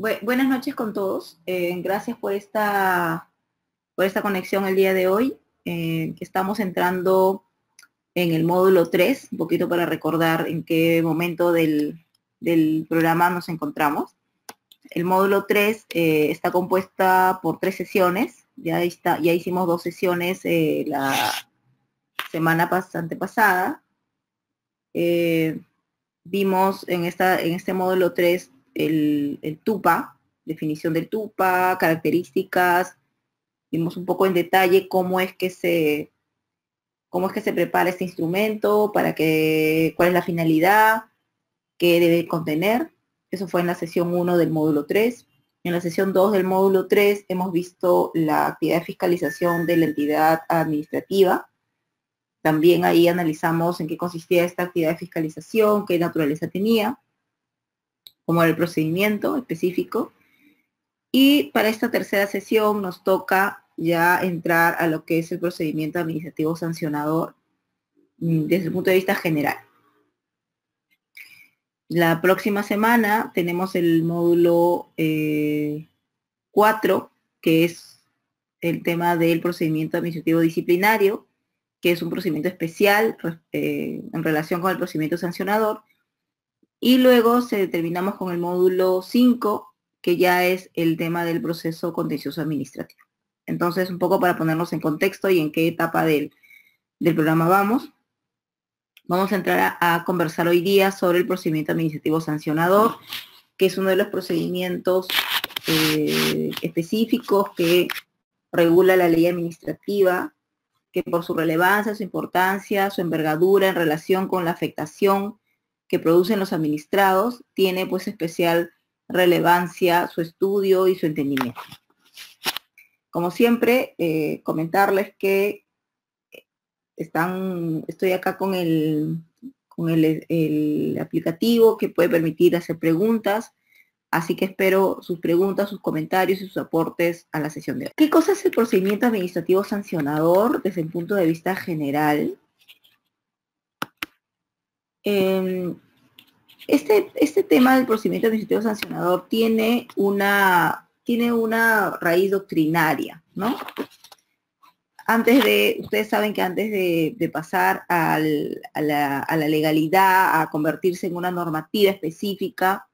Buenas noches con todos. Gracias por esta conexión el día de hoy. Que estamos entrando en el módulo 3, un poquito para recordar en qué momento del programa nos encontramos. El módulo 3 está compuesta por 3 sesiones. Ya hicimos 2 sesiones la semana antepasada. Vimos en este módulo 3 el TUPA, definición del TUPA, características. Vimos un poco en detalle cómo es que se prepara este instrumento, cuál es la finalidad, qué debe contener. Eso fue en la sesión 1 del módulo 3. En la sesión 2 del módulo 3 hemos visto la actividad de fiscalización de la entidad administrativa. También ahí analizamos en qué consistía esta actividad de fiscalización, qué naturaleza tenía, cómo era el procedimiento específico. Y para esta tercera sesión nos toca ya entrar a lo que es el procedimiento administrativo sancionador desde el punto de vista general. La próxima semana tenemos el módulo 4, que es el tema del procedimiento administrativo disciplinario, que es un procedimiento especial en relación con el procedimiento sancionador. Y luego terminamos con el módulo 5, que ya es el tema del proceso contencioso administrativo. Entonces, un poco para ponernos en contexto y en qué etapa del programa vamos. Vamos a entrar a conversar hoy día sobre el procedimiento administrativo sancionador, que es uno de los procedimientos específicos que regula la ley administrativa, que por su relevancia, su importancia, su envergadura en relación con la afectación que producen los administrados, tiene pues especial relevancia su estudio y su entendimiento. Como siempre, comentarles que estoy acá con el aplicativo que puede permitir hacer preguntas, así que espero sus preguntas, sus comentarios y sus aportes a la sesión de hoy. ¿Qué cosa es el procedimiento administrativo sancionador desde el punto de vista general? Este tema del procedimiento administrativo sancionador tiene una raíz doctrinaria, ¿no? Ustedes saben que antes de pasar a la legalidad, a convertirse en una normativa específica,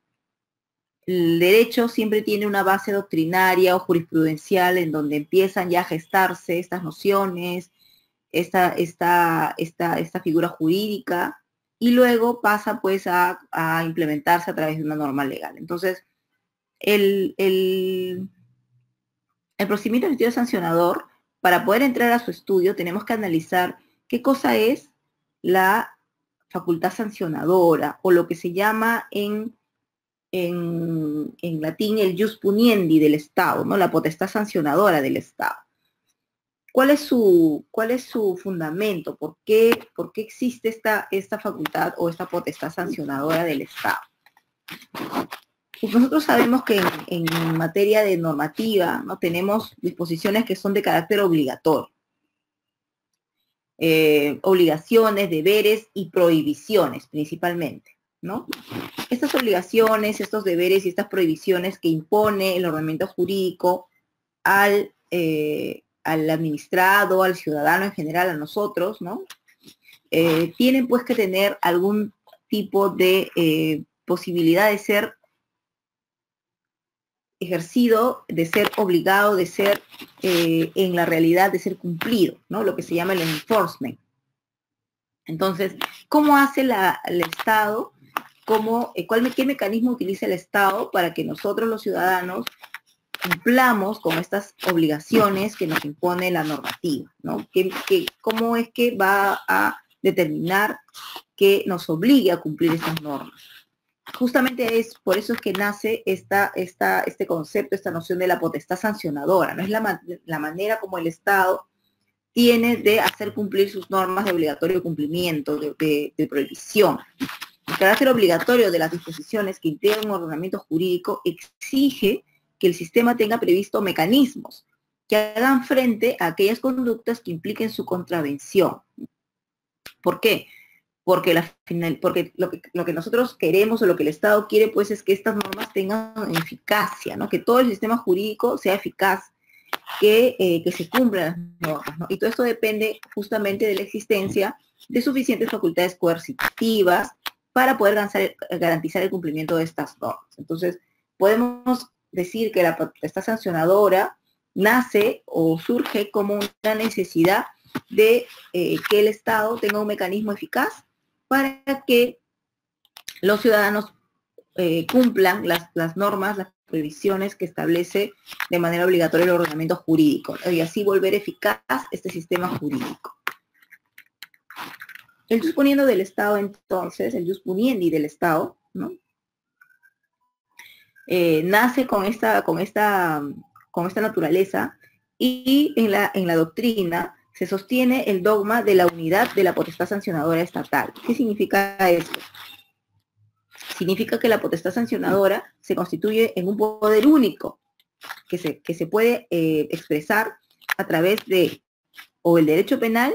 el derecho siempre tiene una base doctrinaria o jurisprudencial en donde empiezan ya a gestarse estas nociones, esta figura jurídica, y luego pasa pues a implementarse a través de una norma legal. Entonces, el procedimiento administrativo sancionador, para poder entrar a su estudio, tenemos que analizar qué cosa es la facultad sancionadora, o lo que se llama en latín el jus puniendi del Estado, ¿no? La potestad sancionadora del Estado. ¿Cuál es su fundamento? ¿Por qué existe esta facultad o esta potestad sancionadora del Estado? Pues nosotros sabemos que en materia de normativa, ¿no? Tenemos disposiciones que son de carácter obligatorio. Obligaciones, deberes y prohibiciones principalmente, ¿no? Estas obligaciones, estos deberes y estas prohibiciones que impone el ordenamiento jurídico al administrado, al ciudadano en general, a nosotros, ¿no? Tienen pues que tener algún tipo de posibilidad de ser ejercido, de ser obligado, de ser en la realidad, de ser cumplido, ¿no? Lo que se llama el enforcement. Entonces, ¿cómo hace el Estado? ¿Qué mecanismo utiliza el Estado para que nosotros los ciudadanos cumplamos con estas obligaciones que nos impone la normativa, ¿no? ¿Cómo es que va a determinar que nos obligue a cumplir estas normas? Justamente por eso es que nace este concepto, esta noción de la potestad sancionadora, ¿no? Es la manera como el Estado tiene de hacer cumplir sus normas de obligatorio cumplimiento, de prohibición. El carácter obligatorio de las disposiciones que integran un ordenamiento jurídico exige que el sistema tenga previsto mecanismos que hagan frente a aquellas conductas que impliquen su contravención. ¿Por qué? porque lo que nosotros queremos o lo que el Estado quiere, pues, es que estas normas tengan eficacia, ¿no? Que todo el sistema jurídico sea eficaz, que se cumplan las normas, ¿no? Y todo esto depende justamente de la existencia de suficientes facultades coercitivas para poder garantizar el cumplimiento de estas normas. Entonces, podemos decir que la potestad sancionadora nace o surge como una necesidad de que el Estado tenga un mecanismo eficaz para que los ciudadanos cumplan las normas, las previsiones que establece de manera obligatoria el ordenamiento jurídico, ¿no? Y así volver eficaz este sistema jurídico. El jus puniendi del Estado, entonces, el jus puniendi del Estado, ¿no? Nace con esta naturaleza, y en la doctrina se sostiene el dogma de la unidad de la potestad sancionadora estatal. ¿Qué significa esto? Significa que la potestad sancionadora se constituye en un poder único que se puede expresar a través de o el derecho penal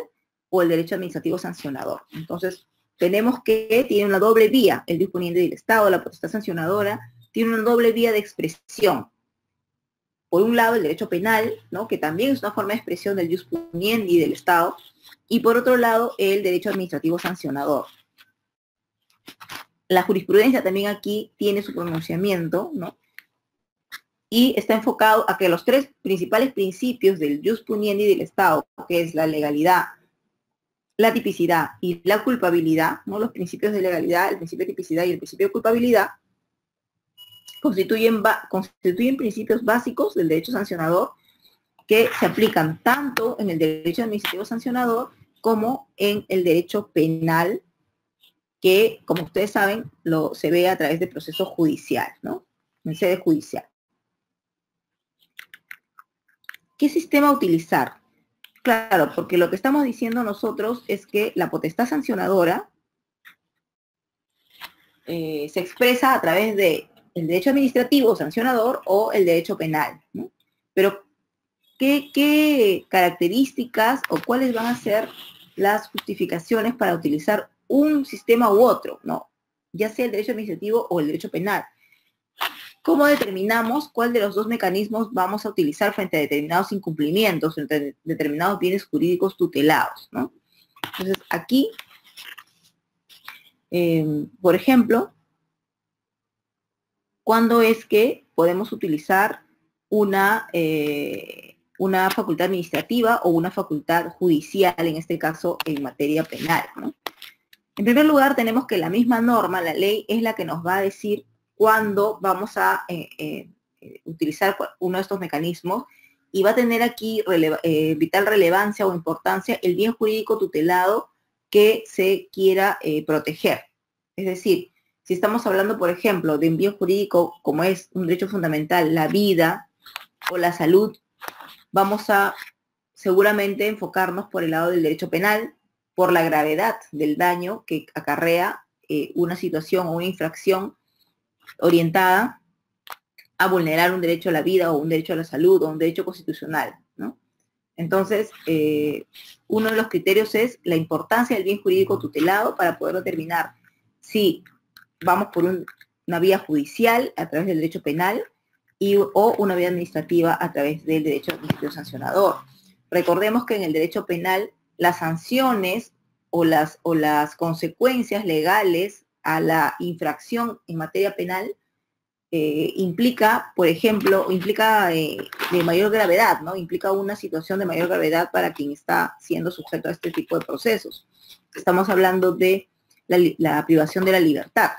o el derecho administrativo sancionador. Entonces, tenemos que tiene una doble vía, el jus puniendi del Estado, la potestad sancionadora, tiene una doble vía de expresión. Por un lado, el derecho penal, ¿no? Que también es una forma de expresión del jus puniendi del Estado, y por otro lado, el derecho administrativo sancionador. La jurisprudencia también aquí tiene su pronunciamiento, ¿no? Y está enfocado a que los tres principales principios del jus puniendi del Estado, que es la legalidad, la tipicidad y la culpabilidad, ¿no? Los principios de legalidad, el principio de tipicidad y el principio de culpabilidad, constituyen principios básicos del derecho sancionador que se aplican tanto en el derecho administrativo sancionador como en el derecho penal, que, como ustedes saben, se ve a través del proceso judicial, ¿no? En sede judicial. ¿Qué sistema utilizar? Claro, porque lo que estamos diciendo nosotros es que la potestad sancionadora se expresa a través de el derecho administrativo sancionador o el derecho penal, ¿no? Pero, ¿qué características o cuáles van a ser las justificaciones para utilizar un sistema u otro, ¿no? Ya sea el derecho administrativo o el derecho penal? ¿Cómo determinamos cuál de los dos mecanismos vamos a utilizar frente a determinados incumplimientos, frente a determinados bienes jurídicos tutelados, ¿no? Entonces, aquí, por ejemplo, ¿cuándo es que podemos utilizar una facultad administrativa o una facultad judicial, en este caso, en materia penal, ¿no? En primer lugar, tenemos que la misma norma, la ley, es la que nos va a decir cuándo vamos a utilizar uno de estos mecanismos, y va a tener aquí vital relevancia o importancia el bien jurídico tutelado que se quiera proteger. Es decir, si estamos hablando, por ejemplo, de un bien jurídico como es un derecho fundamental, la vida o la salud, vamos a seguramente enfocarnos por el lado del derecho penal, por la gravedad del daño que acarrea una situación o una infracción orientada a vulnerar un derecho a la vida o un derecho a la salud o un derecho constitucional, ¿no? Entonces, uno de los criterios es la importancia del bien jurídico tutelado para poder determinar si vamos por una vía judicial a través del derecho penal o una vía administrativa a través del derecho administrativo sancionador. Recordemos que en el derecho penal las sanciones o las consecuencias legales a la infracción en materia penal implica, por ejemplo, de mayor gravedad, ¿no? Implica una situación de mayor gravedad para quien está siendo sujeto a este tipo de procesos. Estamos hablando de la privación de la libertad.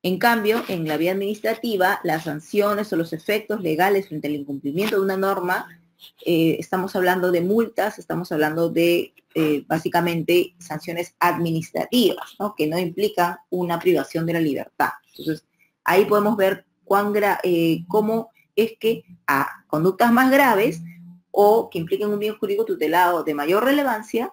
En cambio, en la vía administrativa, las sanciones o los efectos legales frente al incumplimiento de una norma, estamos hablando de multas, estamos hablando de básicamente sanciones administrativas, ¿no? Que no implican una privación de la libertad. Entonces, ahí podemos ver cómo es que a conductas más graves o que impliquen un bien jurídico tutelado de mayor relevancia,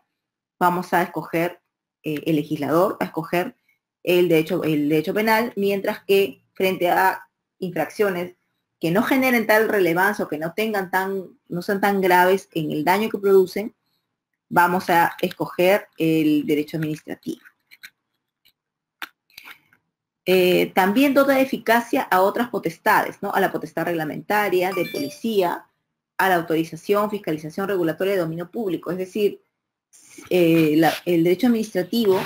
vamos a escoger, el legislador a escoger el derecho penal, mientras que frente a infracciones que no generen tal relevancia o que no sean tan graves en el daño que producen, vamos a escoger el derecho administrativo. También dota de eficacia a otras potestades, ¿no? A la potestad reglamentaria, de policía, a la autorización, fiscalización regulatoria de dominio público. Es decir, el derecho administrativo,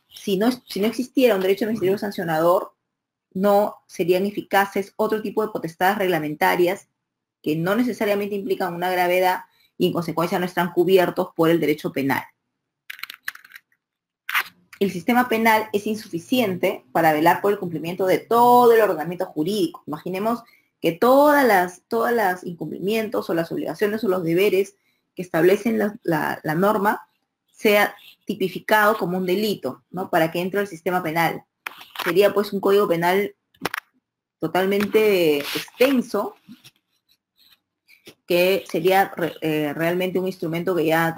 si no existiera un derecho administrativo sancionador, no serían eficaces otro tipo de potestades reglamentarias que no necesariamente implican una gravedad y en consecuencia no están cubiertos por el derecho penal. El sistema penal es insuficiente para velar por el cumplimiento de todo el ordenamiento jurídico. Imaginemos que todas las incumplimientos o las obligaciones o los deberes que establecen la norma sea tipificado como un delito, ¿no? Para que entre al sistema penal. Sería pues un código penal totalmente extenso, que sería realmente un instrumento que ya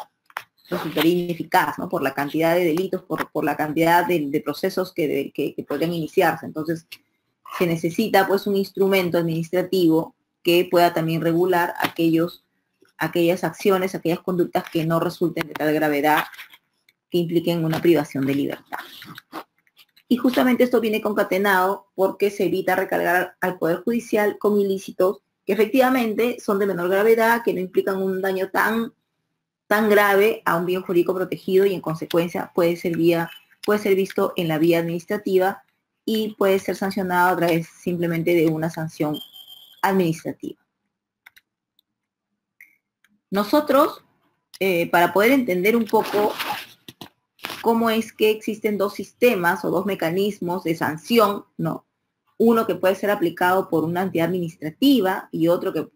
resultaría ineficaz, ¿no? Por la cantidad de delitos, por la cantidad de procesos que podrían iniciarse. Entonces, se necesita pues un instrumento administrativo que pueda también regular aquellas acciones, aquellas conductas que no resulten de tal gravedad que impliquen una privación de libertad. Y justamente esto viene concatenado porque se evita recargar al Poder Judicial con ilícitos que efectivamente son de menor gravedad, que no implican un daño tan grave a un bien jurídico protegido y en consecuencia puede ser visto en la vía administrativa y puede ser sancionado a través simplemente de una sanción administrativa. Nosotros, para poder entender un poco cómo es que existen dos sistemas o dos mecanismos de sanción, ¿no? Uno que puede ser aplicado por una entidad administrativa y otro que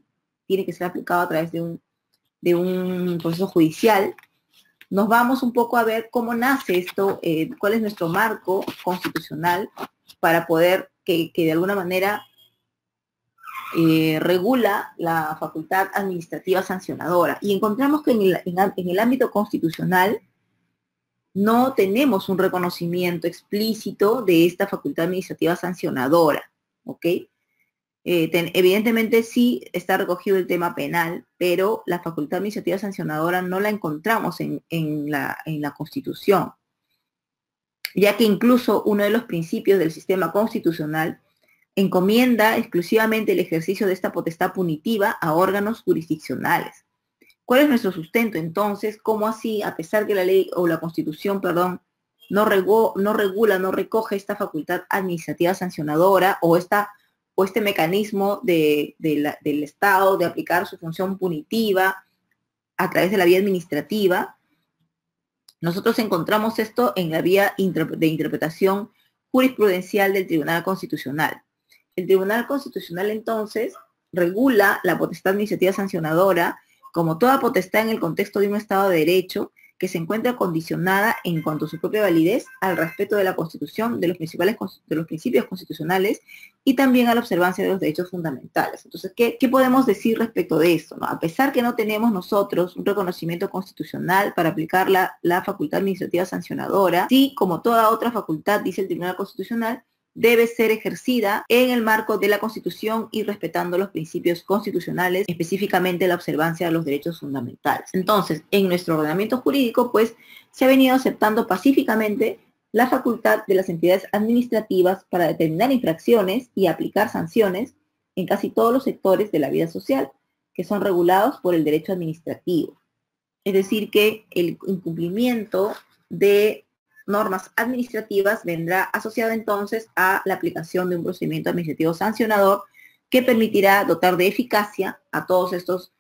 tiene que ser aplicado a través de un proceso judicial, nos vamos un poco a ver cómo nace esto, cuál es nuestro marco constitucional para poder que de alguna manera regula la facultad administrativa sancionadora. Y encontramos que en el ámbito constitucional no tenemos un reconocimiento explícito de esta facultad administrativa sancionadora, ¿ok? Evidentemente sí está recogido el tema penal, pero la facultad administrativa sancionadora no la encontramos en la Constitución, ya que incluso uno de los principios del sistema constitucional encomienda exclusivamente el ejercicio de esta potestad punitiva a órganos jurisdiccionales. ¿Cuál es nuestro sustento entonces? ¿Cómo así, a pesar que la ley o la Constitución, perdón, no regula, no recoge esta facultad administrativa sancionadora o este mecanismo del Estado de aplicar su función punitiva a través de la vía administrativa? Nosotros encontramos esto en la vía de interpretación jurisprudencial del Tribunal Constitucional. El Tribunal Constitucional entonces regula la potestad administrativa sancionadora como toda potestad en el contexto de un Estado de Derecho que se encuentra condicionada en cuanto a su propia validez al respeto de la Constitución, de los principios constitucionales y también a la observancia de los derechos fundamentales. Entonces, ¿qué podemos decir respecto de esto, ¿no? A pesar que no tenemos nosotros un reconocimiento constitucional para aplicar la facultad administrativa sancionadora, sí, como toda otra facultad, dice el Tribunal Constitucional, debe ser ejercida en el marco de la Constitución y respetando los principios constitucionales, específicamente la observancia de los derechos fundamentales. Entonces, en nuestro ordenamiento jurídico, pues, se ha venido aceptando pacíficamente la facultad de las entidades administrativas para determinar infracciones y aplicar sanciones en casi todos los sectores de la vida social, que son regulados por el derecho administrativo. Es decir, que el incumplimiento de normas administrativas vendrá asociado entonces a la aplicación de un procedimiento administrativo sancionador que permitirá dotar de eficacia a todos estos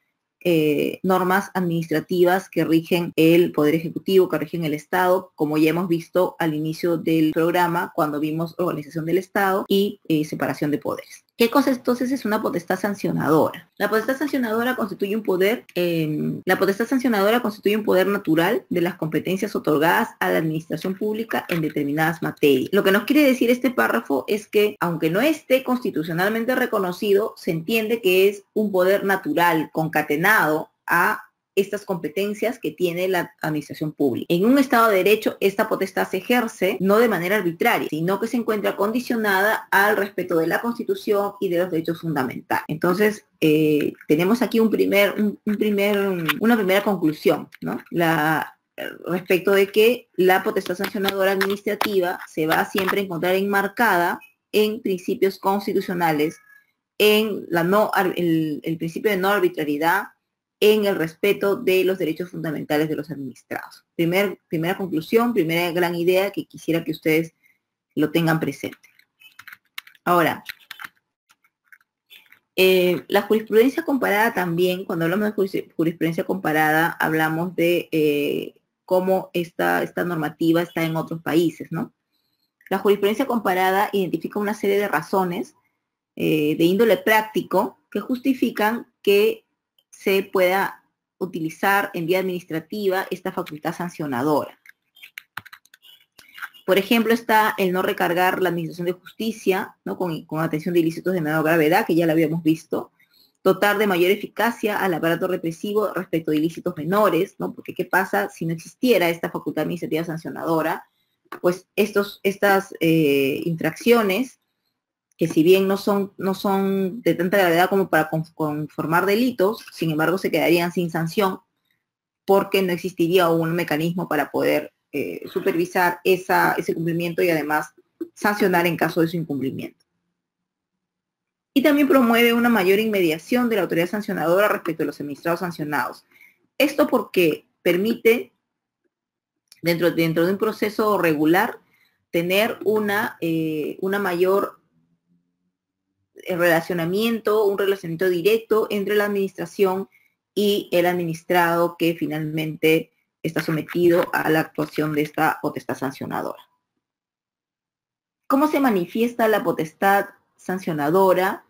normas administrativas que rigen el Poder Ejecutivo, que rigen el Estado, como ya hemos visto al inicio del programa cuando vimos organización del Estado y separación de poderes. ¿Qué cosa entonces es una potestad sancionadora? La potestad sancionadora constituye un poder, natural de las competencias otorgadas a la administración pública en determinadas materias. Lo que nos quiere decir este párrafo es que, aunque no esté constitucionalmente reconocido, se entiende que es un poder natural concatenado a estas competencias que tiene la administración pública. En un Estado de Derecho, esta potestad se ejerce no de manera arbitraria, sino que se encuentra condicionada al respeto de la Constitución y de los derechos fundamentales. Entonces, tenemos aquí una primera conclusión, ¿no? Respecto de que la potestad sancionadora administrativa se va siempre a encontrar enmarcada en principios constitucionales, en el principio de no arbitrariedad, en el respeto de los derechos fundamentales de los administrados. Primera conclusión, primera gran idea que quisiera que ustedes lo tengan presente. Ahora, la jurisprudencia comparada también, cuando hablamos de jurisprudencia comparada, hablamos de cómo esta normativa está en otros países, ¿no? La jurisprudencia comparada identifica una serie de razones de índole práctico que justifican que se pueda utilizar en vía administrativa esta facultad sancionadora. Por ejemplo, está el no recargar la administración de justicia, ¿no? con atención de ilícitos de menor gravedad, que ya lo habíamos visto, dotar de mayor eficacia al aparato represivo respecto de ilícitos menores, ¿no? Porque ¿qué pasa si no existiera esta facultad administrativa sancionadora? Pues estas infracciones, que si bien no son de tanta gravedad como para conformar delitos, sin embargo se quedarían sin sanción porque no existiría un mecanismo para poder supervisar ese cumplimiento y además sancionar en caso de su incumplimiento. Y también promueve una mayor inmediación de la autoridad sancionadora respecto a los administrados sancionados. Esto porque permite, dentro de un proceso regular, tener una mayor un relacionamiento directo entre la administración y el administrado que finalmente está sometido a la actuación de esta potestad sancionadora. ¿Cómo se manifiesta la potestad sancionadora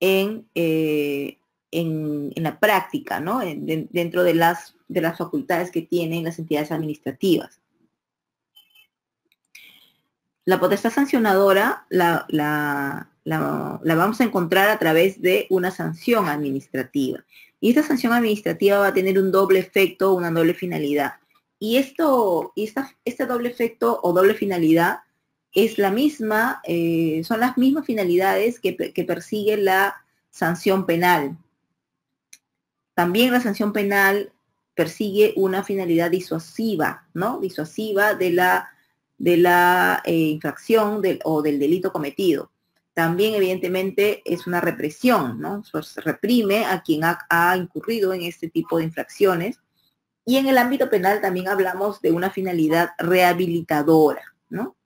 en la práctica, ¿no? Dentro de las facultades que tienen las entidades administrativas? La potestad sancionadora la vamos a encontrar a través de una sanción administrativa. Y esta sanción administrativa va a tener un doble efecto, una doble finalidad. Y este doble efecto o doble finalidad es son las mismas finalidades que persigue la sanción penal. También la sanción penal persigue una finalidad disuasiva, ¿no? Disuasiva de la infracción o del delito cometido. También, evidentemente, es una represión, ¿no? Se reprime a quien ha incurrido en este tipo de infracciones. Y en el ámbito penal también hablamos de una finalidad rehabilitadora, ¿no?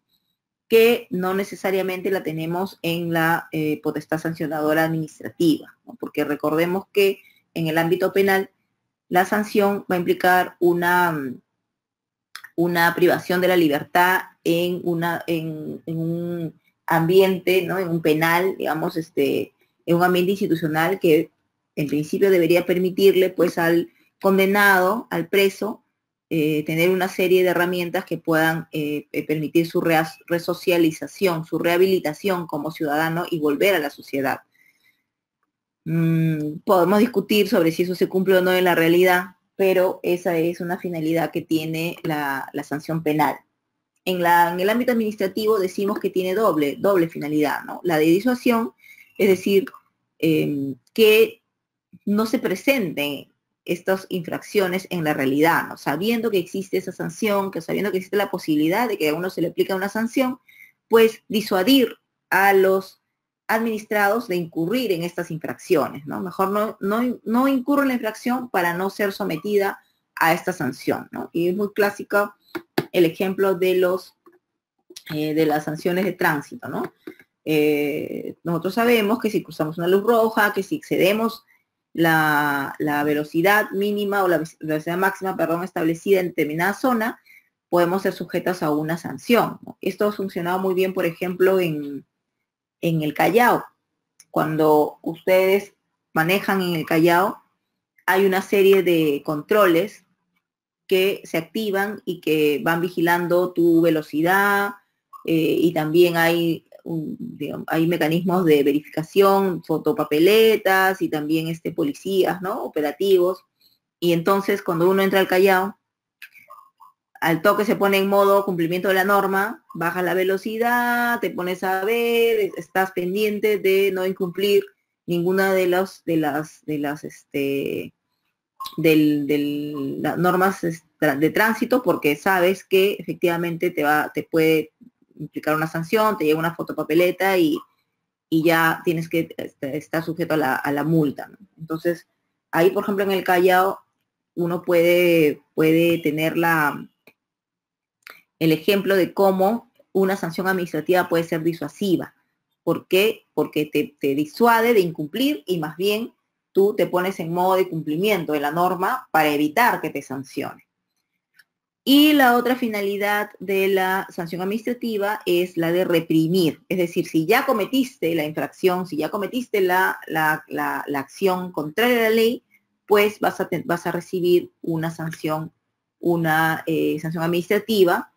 Que no necesariamente la tenemos en la potestad sancionadora administrativa, ¿no? Porque recordemos que en el ámbito penal la sanción va a implicar una privación de la libertad en un ambiente, ¿no? En un penal, digamos, en un ambiente institucional que en principio debería permitirle pues al condenado, al preso, tener una serie de herramientas que puedan permitir su resocialización, su rehabilitación como ciudadano y volver a la sociedad. Podemos discutir sobre si eso se cumple o no en la realidad, pero esa es una finalidad que tiene la sanción penal. En el ámbito administrativo decimos que tiene doble finalidad, ¿no? La de disuasión, es decir, que no se presenten estas infracciones en la realidad, ¿no? Sabiendo que existe esa sanción, que sabiendo que existe la posibilidad de que a uno se le aplique una sanción, pues disuadir a los administrados de incurrir en estas infracciones, ¿no? Mejor no incurro en la infracción para no ser sometida a esta sanción, ¿no? Y es muy clásico el ejemplo de las sanciones de tránsito, ¿no? Nosotros sabemos que si cruzamos una luz roja, que si excedemos la velocidad mínima o la velocidad máxima, perdón, establecida en determinada zona, podemos ser sujetos a una sanción, ¿no? Esto ha funcionado muy bien, por ejemplo, en el Callao. Cuando ustedes manejan en el Callao, hay una serie de controles que se activan y que van vigilando tu velocidad, y también hay mecanismos de verificación, fotopapeletas y también policías, ¿no? Operativos Y entonces cuando uno entra al Callao, al toque se pone en modo cumplimiento de la norma, baja la velocidad, te pones a ver, estás pendiente de no incumplir ninguna de las las normas de tránsito, porque sabes que efectivamente te puede implicar una sanción, te llega una fotopapeleta y ya tienes que estar sujeto a la multa, ¿no? Entonces, ahí, por ejemplo, en el Callao, uno puede tener el ejemplo de cómo una sanción administrativa puede ser disuasiva. ¿Por qué? Porque te disuade de incumplir y más bien tú te pones en modo de cumplimiento de la norma para evitar que te sancione. Y la otra finalidad de la sanción administrativa es la de reprimir. Es decir, si ya cometiste la infracción, si ya cometiste la acción contraria a la ley, pues vas a recibir una sanción administrativa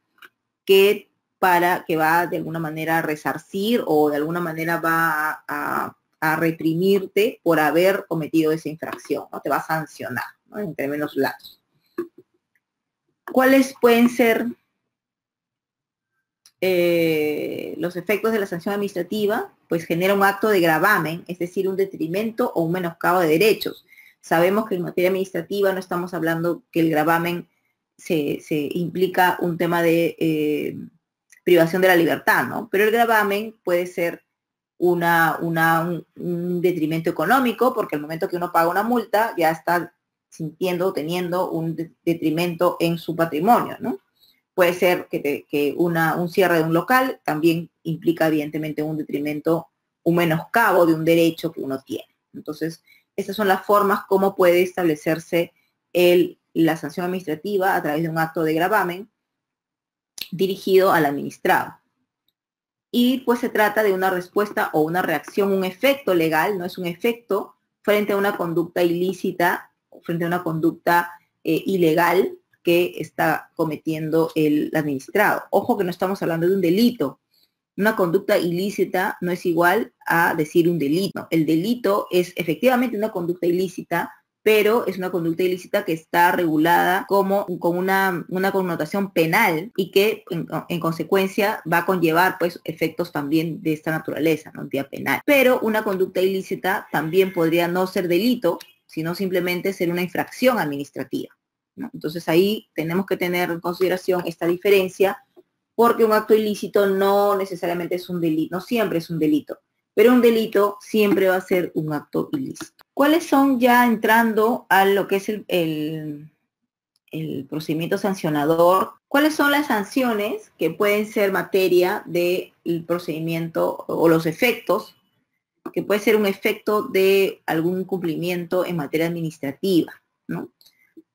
que va de alguna manera a resarcir o de alguna manera va a reprimirte por haber cometido esa infracción, ¿no? Te va a sancionar, ¿no? En términos latos. ¿Cuáles pueden ser los efectos de la sanción administrativa? Pues genera un acto de gravamen, es decir, un detrimento o un menoscabo de derechos. Sabemos que en materia administrativa no estamos hablando que el gravamen se implica un tema de privación de la libertad, ¿no? Pero el gravamen puede ser un detrimento económico, porque al momento que uno paga una multa ya está teniendo un detrimento en su patrimonio, ¿no? Puede ser que un cierre de un local también implica evidentemente un detrimento, un menoscabo de un derecho que uno tiene. Entonces, estas son las formas como puede establecerse la sanción administrativa a través de un acto de gravamen dirigido al administrado. Y pues se trata de una respuesta o una reacción, un efecto legal, no es un efecto frente a una conducta ilícita, frente a una conducta ilegal que está cometiendo el administrado. Ojo que no estamos hablando de un delito. Una conducta ilícita no es igual a decir un delito. El delito es efectivamente una conducta ilícita, pero es una conducta ilícita que está regulada con una connotación penal y que en consecuencia va a conllevar pues efectos también de esta naturaleza, ¿no? Vía penal. Pero una conducta ilícita también podría no ser delito, sino simplemente ser una infracción administrativa, ¿no? Entonces ahí tenemos que tener en consideración esta diferencia, porque un acto ilícito no necesariamente es un delito, no siempre es un delito, pero un delito siempre va a ser un acto ilícito. ¿Cuáles son, ya entrando a lo que es el procedimiento sancionador, cuáles son las sanciones que pueden ser materia del procedimiento o los efectos, que puede ser un efecto de algún incumplimiento en materia administrativa, ¿no?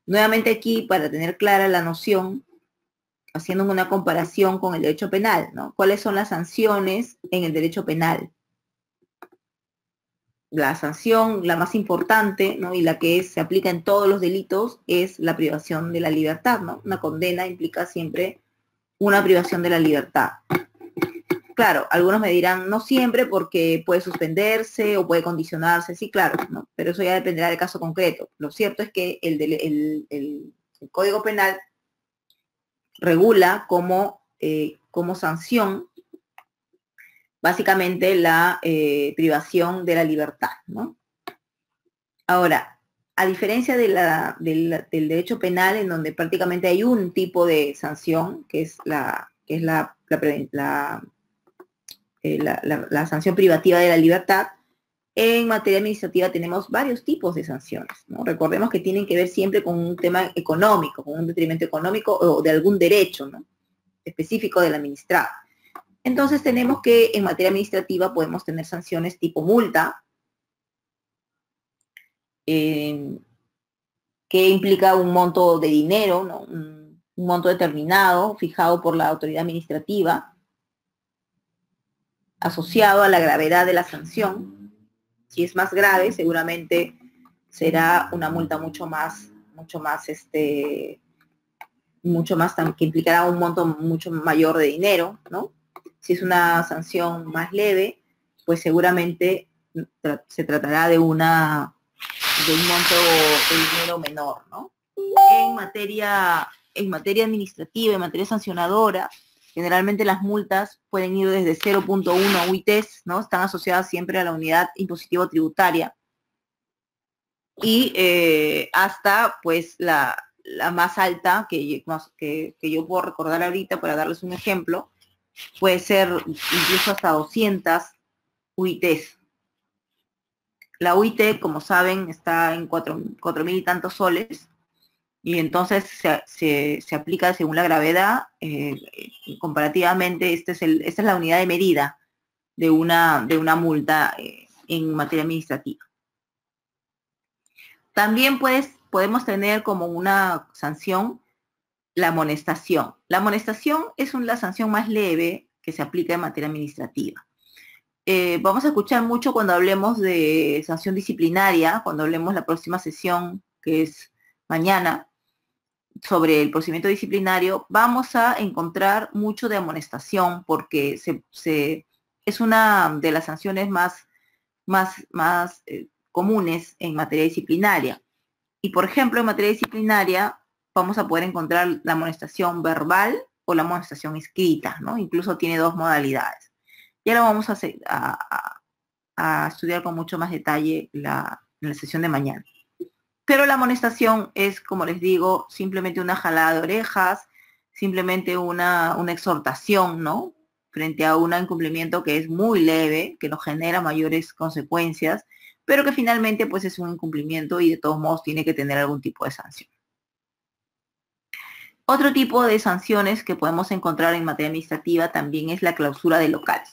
Nuevamente aquí, para tener clara la noción, haciendo una comparación con el derecho penal, ¿no? ¿Cuáles son las sanciones en el derecho penal? La sanción, la más importante, ¿no? Y la que se aplica en todos los delitos es la privación de la libertad, ¿no? Una condena implica siempre una privación de la libertad. Claro, algunos me dirán, no siempre, porque puede suspenderse o puede condicionarse, sí, claro, ¿no? Pero eso ya dependerá del caso concreto. Lo cierto es que el Código Penal regula como sanción básicamente la privación de la libertad, ¿no? Ahora, a diferencia del derecho penal, en donde prácticamente hay un tipo de sanción, que es la sanción privativa de la libertad, en materia administrativa tenemos varios tipos de sanciones, ¿no? Recordemos que tienen que ver siempre con un tema económico, con un detrimento económico o de algún derecho, ¿no? Específico del administrado. Entonces tenemos que en materia administrativa podemos tener sanciones tipo multa, que implica un monto de dinero, ¿no? Un monto determinado fijado por la autoridad administrativa, asociado a la gravedad de la sanción. Si es más grave, seguramente será una multa mucho más que implicará un monto mucho mayor de dinero, ¿no? Si es una sanción más leve, pues seguramente se tratará de una de un monto de dinero menor, ¿no? En materia administrativa, en materia sancionadora, generalmente las multas pueden ir desde 0.1 UITs, ¿no? Están asociadas siempre a la unidad impositiva tributaria, y hasta pues la más alta que yo puedo recordar ahorita, para darles un ejemplo, puede ser incluso hasta 200 UITs. La UIT, como saben, está en 4.000 y tantos soles, y entonces se aplica según la gravedad. Comparativamente, esta es la unidad de medida de una multa en materia administrativa. También podemos tener como una sanción la amonestación. La amonestación es la sanción más leve que se aplica en materia administrativa. Vamos a escuchar mucho cuando hablemos de sanción disciplinaria, cuando hablemos la próxima sesión, que es mañana, sobre el procedimiento disciplinario. Vamos a encontrar mucho de amonestación, porque es una de las sanciones más comunes en materia disciplinaria. Y, por ejemplo, en materia disciplinaria vamos a poder encontrar la amonestación verbal o la amonestación escrita, ¿no? Incluso tiene dos modalidades. Ya lo vamos a estudiar con mucho más detalle en la sesión de mañana. Pero la amonestación es, como les digo, simplemente una jalada de orejas, simplemente una exhortación, ¿no? Frente a un incumplimiento que es muy leve, que no genera mayores consecuencias, pero que finalmente pues es un incumplimiento y de todos modos tiene que tener algún tipo de sanción. Otro tipo de sanciones que podemos encontrar en materia administrativa también es la clausura de locales.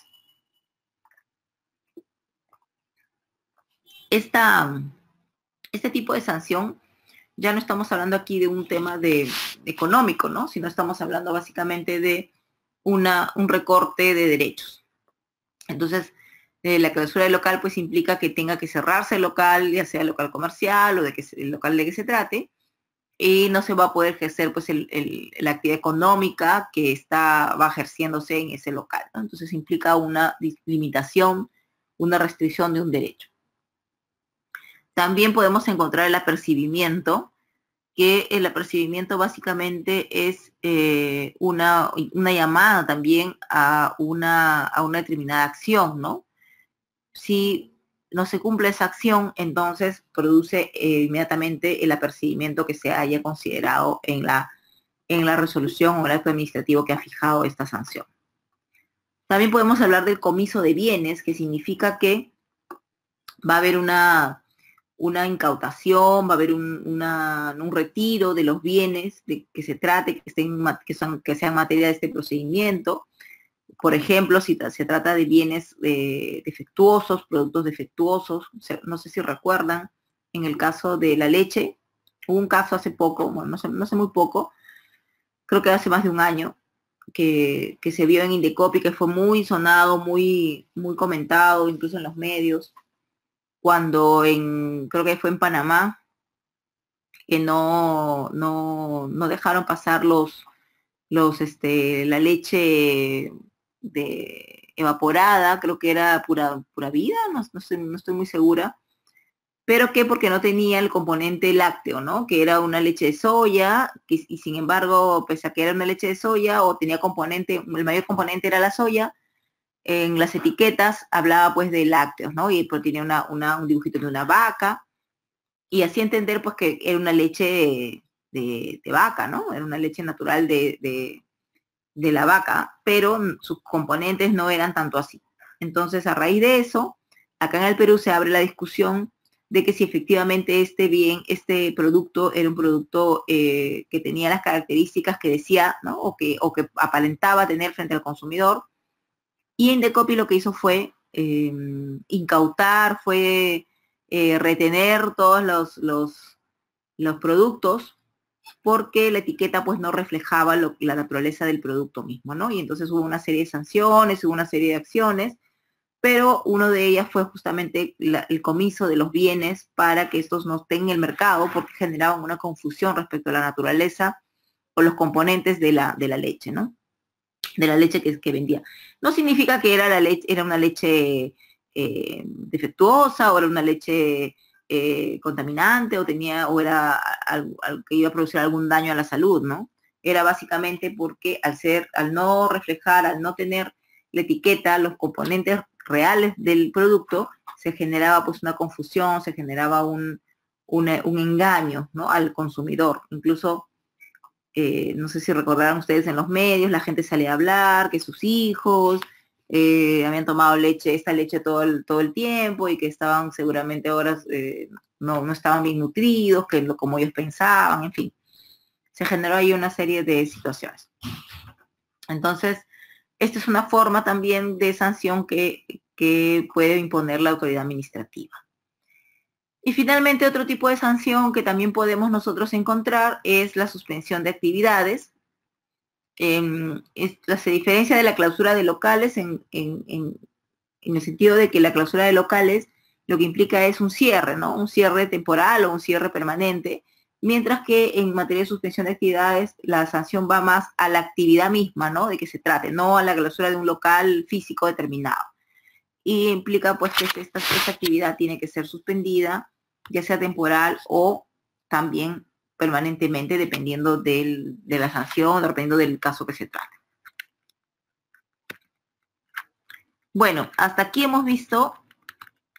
Este tipo de sanción, ya no estamos hablando aquí de un tema económico, ¿no? Sino estamos hablando básicamente de un recorte de derechos. Entonces, la clausura del local pues implica que tenga que cerrarse el local, ya sea el local comercial o el local de que se trate, y no se va a poder ejercer pues la actividad económica que va ejerciéndose en ese local, ¿no? Entonces implica una limitación, una restricción de un derecho. También podemos encontrar el apercibimiento, que el apercibimiento básicamente es una llamada también a una determinada acción, ¿no? Si no se cumple esa acción, entonces produce inmediatamente el apercibimiento que se haya considerado en la resolución o el acto administrativo que ha fijado esta sanción. También podemos hablar del comiso de bienes, que significa que va a haber una incautación, va a haber un retiro de los bienes de que se trate, que sean materia de este procedimiento. Por ejemplo, si se trata de bienes defectuosos, productos defectuosos, no sé si recuerdan, en el caso de la leche, hubo un caso hace poco, bueno, no sé muy poco, creo que hace más de un año, que se vio en Indecopi, que fue muy sonado, muy comentado, incluso en los medios, cuando creo que fue en Panamá, que no dejaron pasar la leche evaporada, creo que era pura vida, no estoy muy segura, pero que porque no tenía el componente lácteo, ¿no? Que era una leche de soya, y sin embargo, pese a que era una leche de soya o tenía el mayor componente era la soya, en las etiquetas hablaba pues de lácteos, ¿no? Y pues tenía un dibujito de una vaca, y así entender pues que era una leche de vaca, ¿no? Era una leche natural de la vaca, pero sus componentes no eran tanto así. Entonces, a raíz de eso, acá en el Perú se abre la discusión de que si efectivamente este producto era un producto que tenía las características que decía, ¿no? o que aparentaba tener frente al consumidor. Y Indecopi lo que hizo fue incautar, fue retener todos los productos, porque la etiqueta pues no reflejaba la naturaleza del producto mismo, ¿no? Y entonces hubo una serie de sanciones, hubo una serie de acciones, pero una de ellas fue justamente el comiso de los bienes para que estos no estén en el mercado, porque generaban una confusión respecto a la naturaleza o los componentes de la leche, ¿no? De la leche que vendía. No significa que era una leche defectuosa o era una leche contaminante o era algo que iba a producir algún daño a la salud, ¿no? Era básicamente porque al no reflejar, al no tener la etiqueta, los componentes reales del producto, se generaba pues una confusión, se generaba un engaño, ¿no?, al consumidor. Incluso, no sé si recordarán ustedes, en los medios la gente salía a hablar que sus hijos habían tomado esta leche todo el tiempo y que estaban seguramente horas, no estaban bien nutridos, como ellos pensaban, en fin. Se generó ahí una serie de situaciones. Entonces, esta es una forma también de sanción que puede imponer la autoridad administrativa. Y finalmente, otro tipo de sanción que también podemos nosotros encontrar es la suspensión de actividades. Se diferencia de la clausura de locales en el sentido de que la clausura de locales lo que implica es un cierre, ¿no? Un cierre temporal o un cierre permanente, mientras que en materia de suspensión de actividades la sanción va más a la actividad misma, ¿no?, de que se trate, no a la clausura de un local físico determinado. Y implica pues que esta actividad tiene que ser suspendida, ya sea temporal o también permanentemente, dependiendo de la sanción, dependiendo del caso que se trate. Bueno, hasta aquí hemos visto,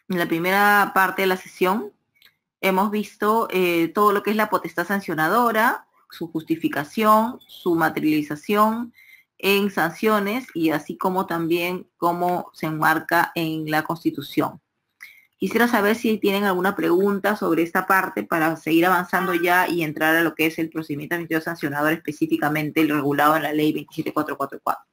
en la primera parte de la sesión, hemos visto todo lo que es la potestad sancionadora, su justificación, su materialización en sanciones y así como también cómo se enmarca en la Constitución. Quisiera saber si tienen alguna pregunta sobre esta parte para seguir avanzando ya y entrar a lo que es el procedimiento administrativo sancionador, específicamente el regulado en la ley 27444.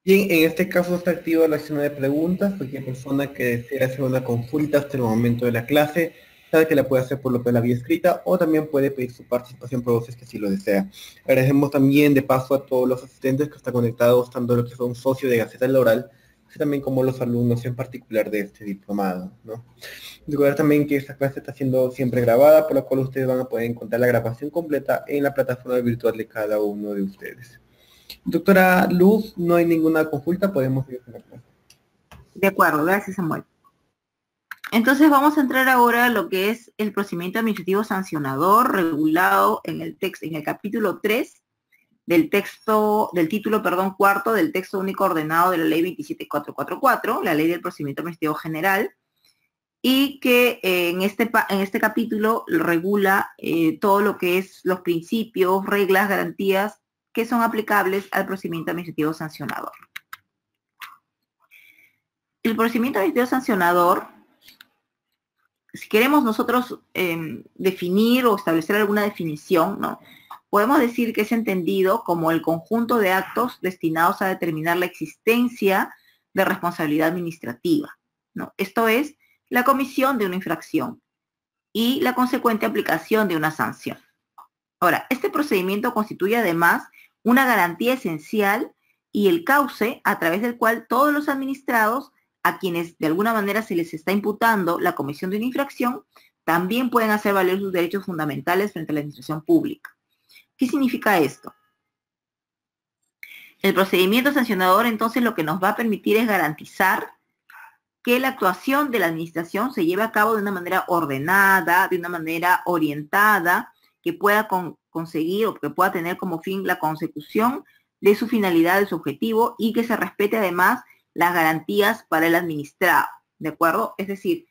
Bien, en este caso está activa la acción de preguntas. Cualquier persona que desee hacer una consulta hasta el momento de la clase, sabe que la puede hacer por lo que la vía escrita o también puede pedir su participación por voces que si lo desea. Agradecemos también de paso a todos los asistentes que están conectados, tanto los que son socios de Gaceta Oral, así también como los alumnos en particular de este diplomado, ¿no? Recordar también que esta clase está siendo siempre grabada, por lo cual ustedes van a poder encontrar la grabación completa en la plataforma virtual de cada uno de ustedes. Doctora Luz, no hay ninguna consulta, podemos ir con la clase. De acuerdo, gracias, Samuel. Entonces vamos a entrar ahora a lo que es el procedimiento administrativo sancionador regulado en el capítulo 3 del título cuarto del texto único ordenado de la ley 27444, la ley del procedimiento administrativo general, y que en este capítulo regula todo lo que es los principios, reglas, garantías que son aplicables al procedimiento administrativo sancionador. El procedimiento administrativo sancionador, si queremos nosotros definir o establecer alguna definición, ¿no?, podemos decir que es entendido como el conjunto de actos destinados a determinar la existencia de responsabilidad administrativa, ¿no? Esto es, la comisión de una infracción y la consecuente aplicación de una sanción. Ahora, este procedimiento constituye además una garantía esencial y el cauce a través del cual todos los administrados a quienes de alguna manera se les está imputando la comisión de una infracción también pueden hacer valer sus derechos fundamentales frente a la administración pública. ¿Qué significa esto? El procedimiento sancionador entonces lo que nos va a permitir es garantizar que la actuación de la administración se lleve a cabo de una manera ordenada, de una manera orientada, que pueda conseguir o que pueda tener como fin la consecución de su finalidad, de su objetivo, y que se respete además las garantías para el administrado, ¿de acuerdo? Es decir,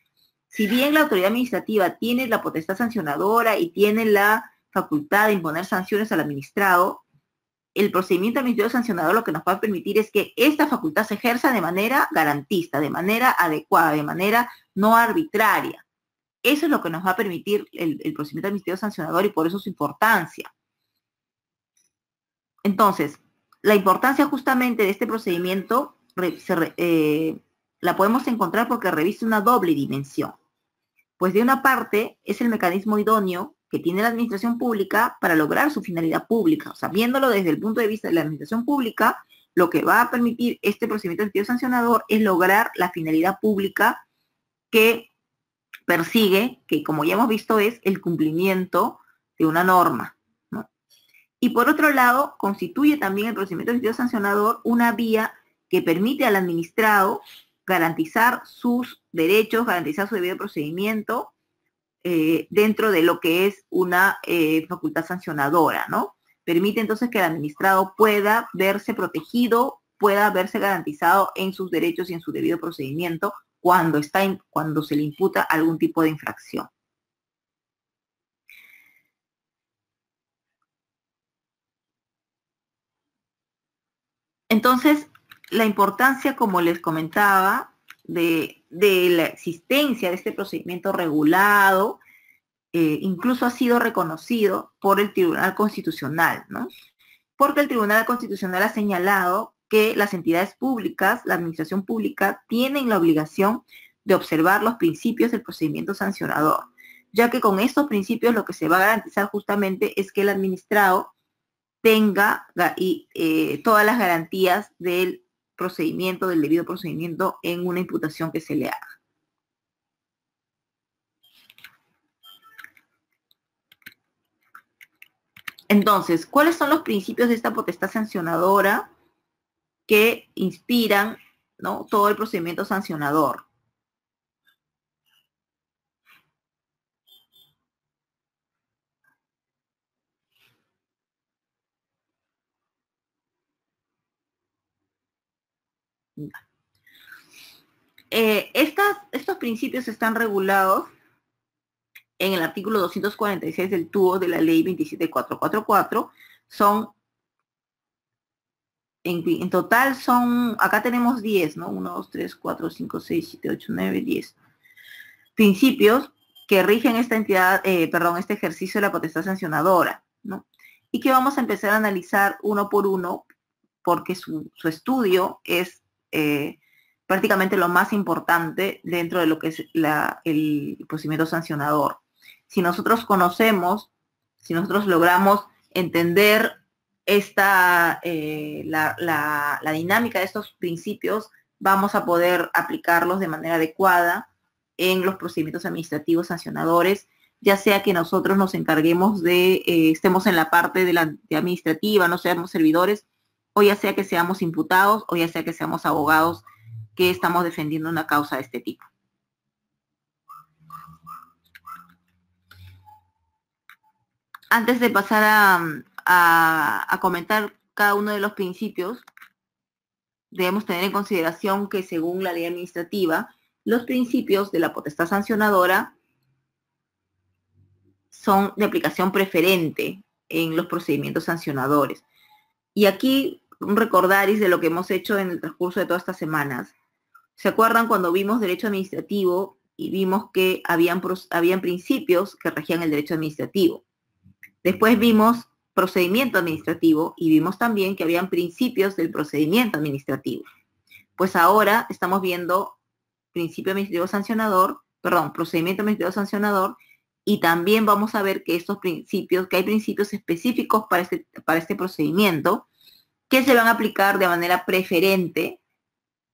si bien la autoridad administrativa tiene la potestad sancionadora y tiene la facultad de imponer sanciones al administrado, el procedimiento administrativo sancionador lo que nos va a permitir es que esta facultad se ejerza de manera garantista, de manera adecuada, de manera no arbitraria. Eso es lo que nos va a permitir el procedimiento administrativo sancionador y por eso su importancia. Entonces, la importancia justamente de este procedimiento la podemos encontrar porque reviste una doble dimensión. Pues de una parte es el mecanismo idóneo que tiene la administración pública para lograr su finalidad pública. O sea, viéndolo desde el punto de vista de la administración pública, lo que va a permitir este procedimiento administrativo sancionador es lograr la finalidad pública que persigue, que como ya hemos visto es el cumplimiento de una norma, ¿no? Y por otro lado, constituye también el procedimiento administrativo sancionador una vía que permite al administrado garantizar sus derechos, garantizar su debido procedimiento dentro de lo que es una facultad sancionadora, ¿no? Permite entonces que el administrado pueda verse protegido, pueda verse garantizado en sus derechos y en su debido procedimiento cuando se le imputa algún tipo de infracción. Entonces, la importancia, como les comentaba, de la existencia de este procedimiento regulado, incluso ha sido reconocido por el Tribunal Constitucional, ¿no? Porque el Tribunal Constitucional ha señalado que las entidades públicas, la administración pública, tienen la obligación de observar los principios del procedimiento sancionador, ya que con estos principios lo que se va a garantizar justamente es que el administrado tenga todas las garantías del procedimiento, del debido procedimiento en una imputación que se le haga. Entonces, ¿cuáles son los principios de esta potestad sancionadora que inspiran, ¿no?, todo el procedimiento sancionador? Estos principios están regulados en el artículo 246 del TUO de la ley 27444. Son, en total son, acá tenemos 10, ¿no? 1, 2, 3, 4, 5, 6, 7, 8, 9, 10 principios que rigen esta entidad, este ejercicio de la potestad sancionadora, ¿no? Y que vamos a empezar a analizar uno por uno, porque su estudio es prácticamente lo más importante dentro de lo que es el procedimiento sancionador. Si nosotros conocemos, si nosotros logramos entender la dinámica de estos principios, vamos a poder aplicarlos de manera adecuada en los procedimientos administrativos sancionadores, ya sea que nosotros nos encarguemos estemos en la parte de administrativa, no seamos servidores, o ya sea que seamos imputados, o ya sea que seamos abogados que estamos defendiendo una causa de este tipo. Antes de pasar a comentar cada uno de los principios, debemos tener en consideración que según la ley administrativa, los principios de la potestad sancionadora son de aplicación preferente en los procedimientos sancionadores. Y aquí un recordaris de lo que hemos hecho en el transcurso de todas estas semanas. ¿Se acuerdan cuando vimos derecho administrativo y vimos que habían principios que regían el derecho administrativo? Después vimos procedimiento administrativo y vimos también que habían principios del procedimiento administrativo. Pues ahora estamos viendo procedimiento administrativo sancionador, y también vamos a ver que hay principios específicos para este procedimiento que se van a aplicar de manera preferente,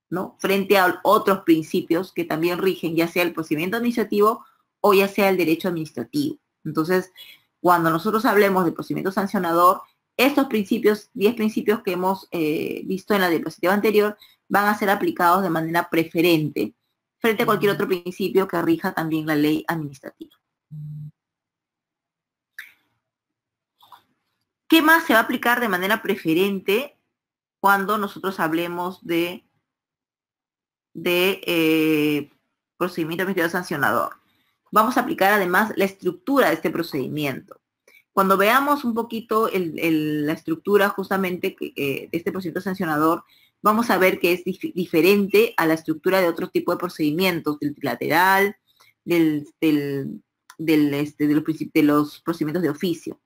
¿no?, frente a otros principios que también rigen, ya sea el procedimiento administrativo o ya sea el derecho administrativo. Entonces, cuando nosotros hablemos de procedimiento sancionador, estos principios, 10 principios que hemos visto en la diapositiva anterior, van a ser aplicados de manera preferente frente a cualquier otro principio que rija también la ley administrativa. ¿Qué más se va a aplicar de manera preferente cuando nosotros hablemos de procedimiento administrativo sancionador? Vamos a aplicar además la estructura de este procedimiento. Cuando veamos un poquito la estructura justamente de este procedimiento sancionador, vamos a ver que es diferente a la estructura de otro tipo de procedimientos, del trilateral, de los procedimientos de oficio.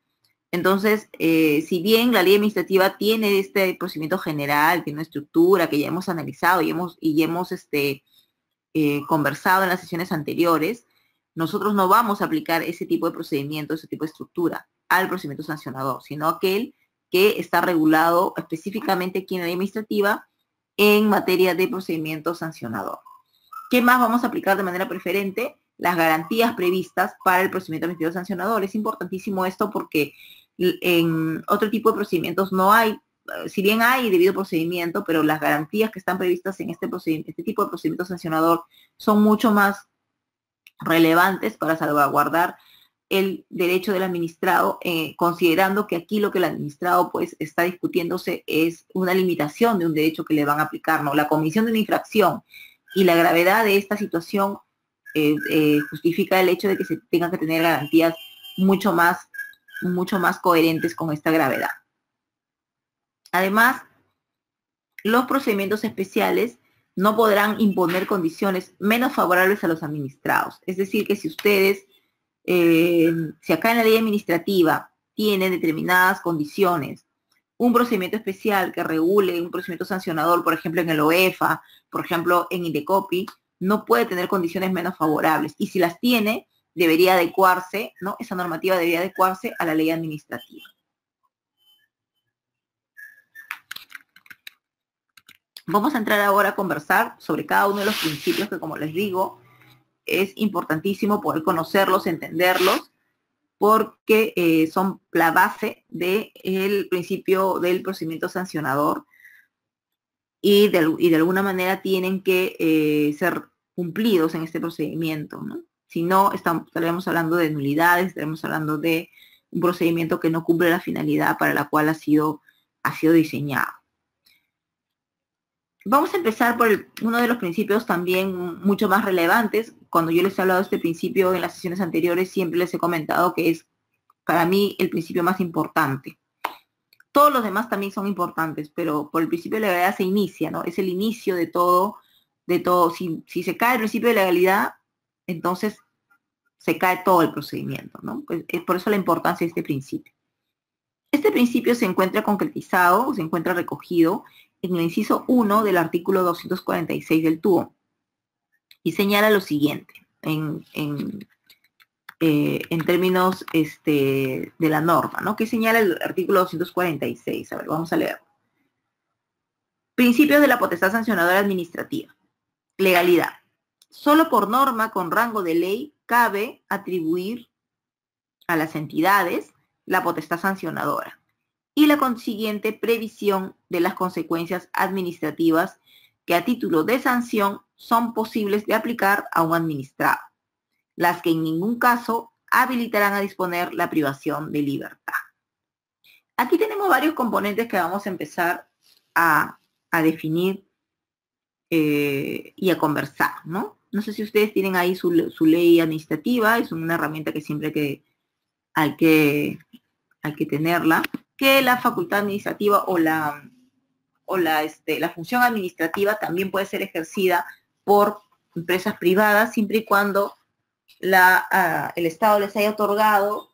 Entonces, si bien la ley administrativa tiene este procedimiento general, tiene una estructura que ya hemos analizado y hemos conversado en las sesiones anteriores, nosotros no vamos a aplicar ese tipo de procedimiento, ese tipo de estructura al procedimiento sancionador, sino aquel que está regulado específicamente aquí en la ley administrativa en materia de procedimiento sancionador. ¿Qué más vamos a aplicar de manera preferente? Las garantías previstas para el procedimiento administrativo sancionador. Es importantísimo esto porque en otro tipo de procedimientos no hay si bien hay debido procedimiento, pero las garantías que están previstas en este tipo de procedimiento sancionador son mucho más relevantes para salvaguardar el derecho del administrado, considerando que aquí lo que el administrado pues está discutiéndose es una limitación de un derecho que le van a aplicar, ¿no? La comisión de una infracción y la gravedad de esta situación justifica el hecho de que se tengan que tener garantías mucho más coherentes con esta gravedad. Además, los procedimientos especiales no podrán imponer condiciones menos favorables a los administrados. Es decir, que si ustedes, si acá en la ley administrativa tienen determinadas condiciones, un procedimiento especial que regule un procedimiento sancionador, por ejemplo, en el OEFA, por ejemplo, en Indecopi, no puede tener condiciones menos favorables. Y si las tiene, debería adecuarse, ¿no? Esa normativa debería adecuarse a la ley administrativa. Vamos a entrar ahora a conversar sobre cada uno de los principios que, como les digo, es importantísimo poder conocerlos, entenderlos, porque son la base del principio del procedimiento sancionador y de alguna manera tienen que ser cumplidos en este procedimiento, ¿no? Si no, estaremos hablando de nulidades, estaremos hablando de un procedimiento que no cumple la finalidad para la cual ha sido diseñado. Vamos a empezar por uno de los principios también mucho más relevantes. Cuando yo les he hablado de este principio en las sesiones anteriores, siempre les he comentado que es para mí el principio más importante. Todos los demás también son importantes, pero por el principio de legalidad se inicia, ¿no? Es el inicio de todo. Si se cae el principio de legalidad, entonces se cae todo el procedimiento, ¿no? Pues es por eso la importancia de este principio. Este principio se encuentra concretizado, se encuentra recogido en el inciso 1 del artículo 246 del TUO y señala lo siguiente en términos de la norma, ¿no? ¿Qué señala el artículo 246? A ver, vamos a leer. Principios de la potestad sancionadora administrativa. Legalidad. Solo por norma con rango de ley cabe atribuir a las entidades la potestad sancionadora y la consiguiente previsión de las consecuencias administrativas que a título de sanción son posibles de aplicar a un administrado, las que en ningún caso habilitarán a disponer la privación de libertad. Aquí tenemos varios componentes que vamos a empezar a definir y a conversar, ¿no? No sé si ustedes tienen ahí su ley administrativa, es una herramienta que siempre hay que tenerla, que la facultad administrativa o la función administrativa también puede ser ejercida por empresas privadas, siempre y cuando el Estado les haya otorgado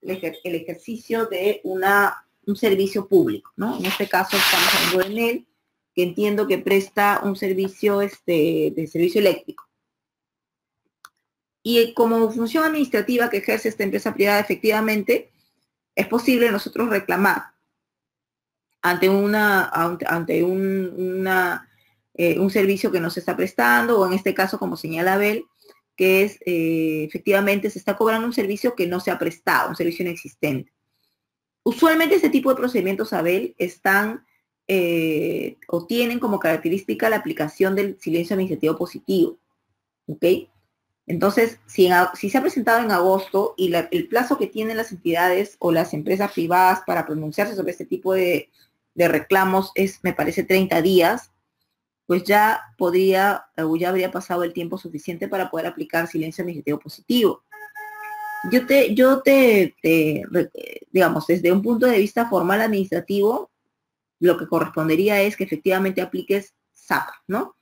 el ejercicio de un servicio público, ¿no? En este caso estamos hablando de Enel, que entiendo que presta un servicio de servicio eléctrico. Y como función administrativa que ejerce esta empresa privada, efectivamente, es posible nosotros reclamar ante un servicio que nos está prestando, o en este caso, como señala Abel, que es efectivamente se está cobrando un servicio que no se ha prestado, un servicio inexistente. Usualmente este tipo de procedimientos, Abel, están o tienen como característica la aplicación del silencio administrativo positivo, ¿ok? Entonces, si se ha presentado en agosto y el plazo que tienen las entidades o las empresas privadas para pronunciarse sobre este tipo de reclamos me parece 30 días, pues ya habría pasado el tiempo suficiente para poder aplicar silencio administrativo positivo. Digamos, desde un punto de vista formal administrativo, lo que correspondería es que efectivamente apliques SAP, ¿no?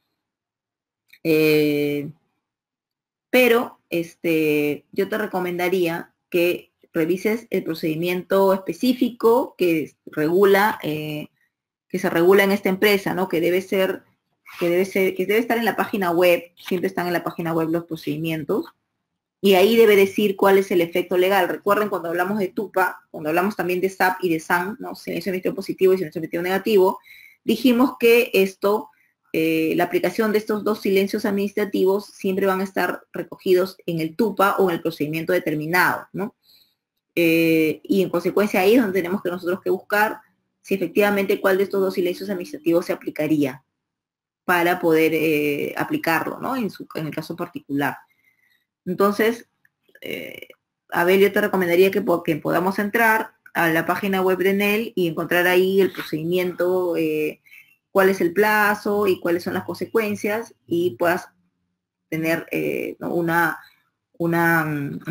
Pero yo te recomendaría que revises el procedimiento específico que se regula en esta empresa, ¿no? Que debe estar en la página web, siempre están en la página web los procedimientos, y ahí debe decir cuál es el efecto legal. Recuerden cuando hablamos de TUPA, cuando hablamos también de SAP y de SAN, ¿no? Silencio administrativo positivo y silencio administrativo negativo, dijimos que la aplicación de estos dos silencios administrativos siempre van a estar recogidos en el TUPA o en el procedimiento determinado, ¿no? Y en consecuencia ahí es donde tenemos que nosotros que buscar si efectivamente cuál de estos dos silencios administrativos se aplicaría para poder aplicarlo, ¿no? En el caso particular. Entonces, Abel, yo te recomendaría que podamos entrar a la página web de NEL y encontrar ahí el procedimiento, cuál es el plazo y cuáles son las consecuencias, y puedas tener ¿no? una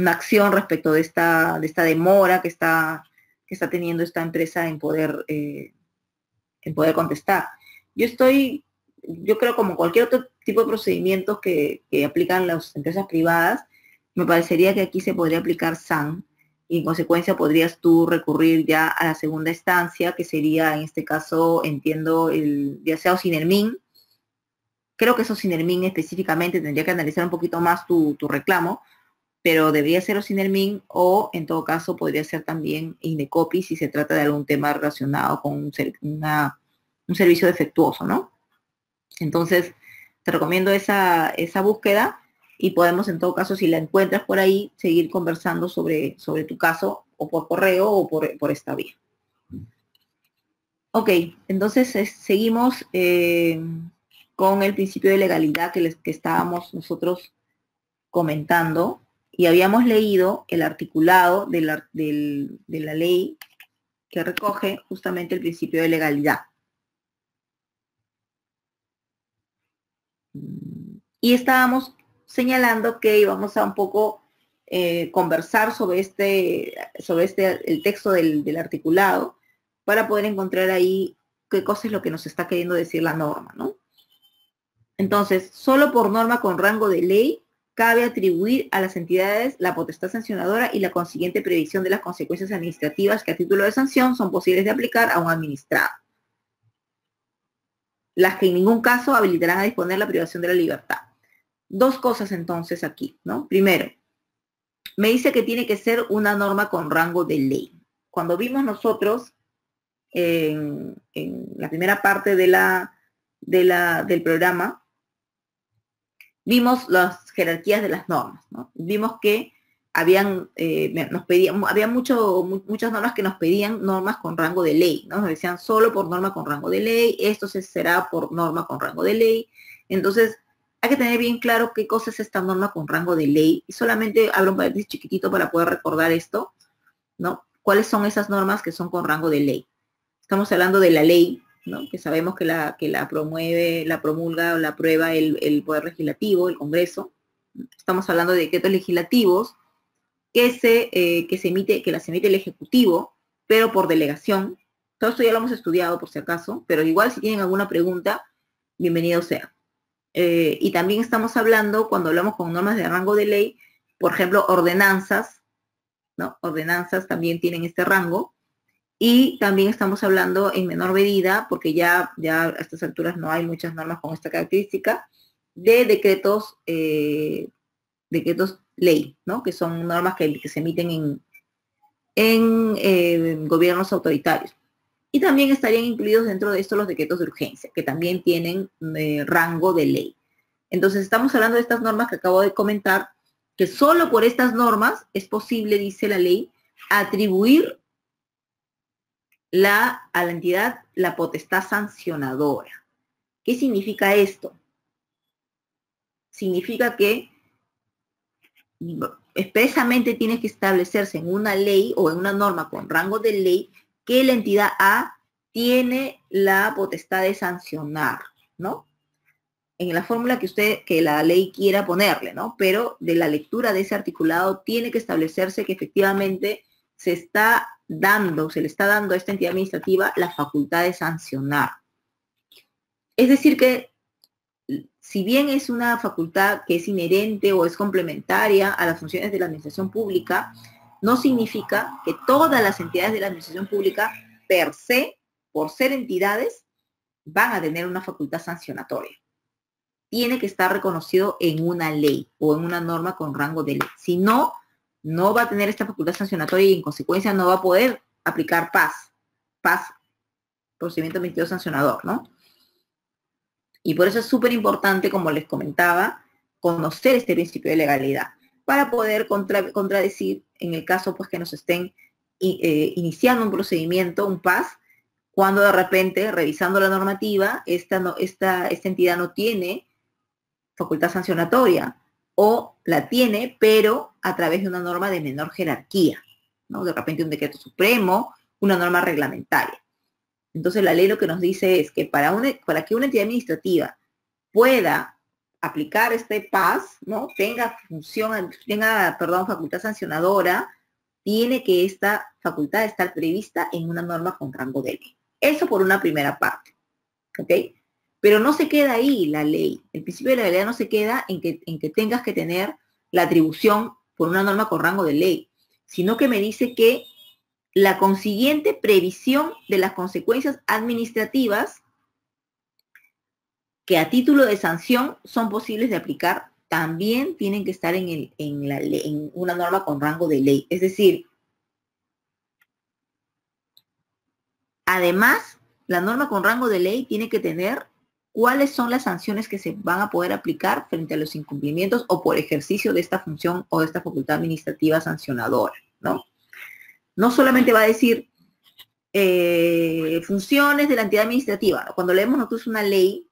acción respecto de esta demora que está teniendo esta empresa en poder contestar. Yo creo, como cualquier otro tipo de procedimientos que aplican las empresas privadas, me parecería que aquí se podría aplicar SAN, y en consecuencia podrías tú recurrir ya a la segunda instancia, que sería, en este caso, entiendo, ya sea Ocinermin. Creo que Ocinermin específicamente tendría que analizar un poquito más tu reclamo, pero debería ser Ocinermin, o en todo caso podría ser también Indecopi si se trata de algún tema relacionado con un servicio defectuoso, ¿no? Entonces, te recomiendo esa búsqueda, y podemos, en todo caso, si la encuentras por ahí, seguir conversando sobre tu caso, o por correo o por esta vía. Ok, entonces seguimos con el principio de legalidad que estábamos nosotros comentando, y habíamos leído el articulado de la ley que recoge justamente el principio de legalidad. Y estábamos señalando que íbamos a un poco conversar sobre el texto del articulado, para poder encontrar ahí qué cosa es lo que nos está queriendo decir la norma, ¿no? Entonces, solo por norma con rango de ley cabe atribuir a las entidades la potestad sancionadora y la consiguiente previsión de las consecuencias administrativas que a título de sanción son posibles de aplicar a un administrado, las que en ningún caso habilitarán a disponer la privación de la libertad. Dos cosas entonces aquí, ¿no? Primero, me dice que tiene que ser una norma con rango de ley. Cuando vimos nosotros en la primera parte del programa, vimos las jerarquías de las normas, ¿no? Vimos que había muchas normas que nos pedían normas con rango de ley, ¿no? Nos decían solo por norma con rango de ley, esto será por norma con rango de ley. Entonces, hay que tener bien claro qué cosa es esta norma con rango de ley, y solamente abro un paréntesis chiquitito para poder recordar esto, ¿no? ¿Cuáles son esas normas que son con rango de ley? Estamos hablando de la ley, ¿no? Que sabemos que la promueve, la promulga o la aprueba el Poder Legislativo, el Congreso. Estamos hablando de decretos legislativos que las emite el Ejecutivo, pero por delegación. Todo esto ya lo hemos estudiado por si acaso, pero igual si tienen alguna pregunta, bienvenido sea. Y también estamos hablando, cuando hablamos con normas de rango de ley, por ejemplo, ordenanzas, ¿no? Ordenanzas también tienen este rango. Y también estamos hablando en menor medida, porque ya a estas alturas no hay muchas normas con esta característica, de decretos ley, ¿no? Que son normas que se emiten en gobiernos autoritarios. Y también estarían incluidos dentro de esto los decretos de urgencia, que también tienen rango de ley. Entonces estamos hablando de estas normas que acabo de comentar, que solo por estas normas es posible, dice la ley, atribuir a la entidad la potestad sancionadora. ¿Qué significa esto? Significa que expresamente tiene que establecerse en una ley o en una norma con rango de ley que la entidad A tiene la potestad de sancionar, ¿no? En la fórmula que la ley quiera ponerle, ¿no? Pero de la lectura de ese articulado tiene que establecerse que efectivamente se le está dando a esta entidad administrativa la facultad de sancionar. Es decir que, si bien es una facultad que es inherente o es complementaria a las funciones de la administración pública, no significa que todas las entidades de la administración pública, per se, por ser entidades, van a tener una facultad sancionatoria. Tiene que estar reconocido en una ley o en una norma con rango de ley. Si no, no va a tener esta facultad sancionatoria, y en consecuencia no va a poder aplicar PAS, procedimiento administrativo sancionador, ¿no? Y por eso es súper importante, como les comentaba, conocer este principio de legalidad para poder contradecir en el caso pues que nos estén iniciando un procedimiento, un PAS, cuando de repente, revisando la normativa, esta entidad no tiene facultad sancionatoria, o la tiene, pero a través de una norma de menor jerarquía, ¿no? De repente un decreto supremo, una norma reglamentaria. Entonces la ley lo que nos dice es que para que una entidad administrativa pueda aplicar este PAS, ¿no? Tenga facultad sancionadora, tiene que esta facultad estar prevista en una norma con rango de ley. Eso por una primera parte, ¿ok? Pero no se queda ahí la ley. El principio de legalidad no se queda en que tengas que tener la atribución por una norma con rango de ley, sino que me dice que la consiguiente previsión de las consecuencias administrativas que a título de sanción son posibles de aplicar, también tienen que estar en una norma con rango de ley. Es decir, además, la norma con rango de ley tiene que tener cuáles son las sanciones que se van a poder aplicar frente a los incumplimientos o por ejercicio de esta función o de esta facultad administrativa sancionadora, ¿no? No solamente va a decir funciones de la entidad administrativa, ¿no? Cuando leemos nosotros una ley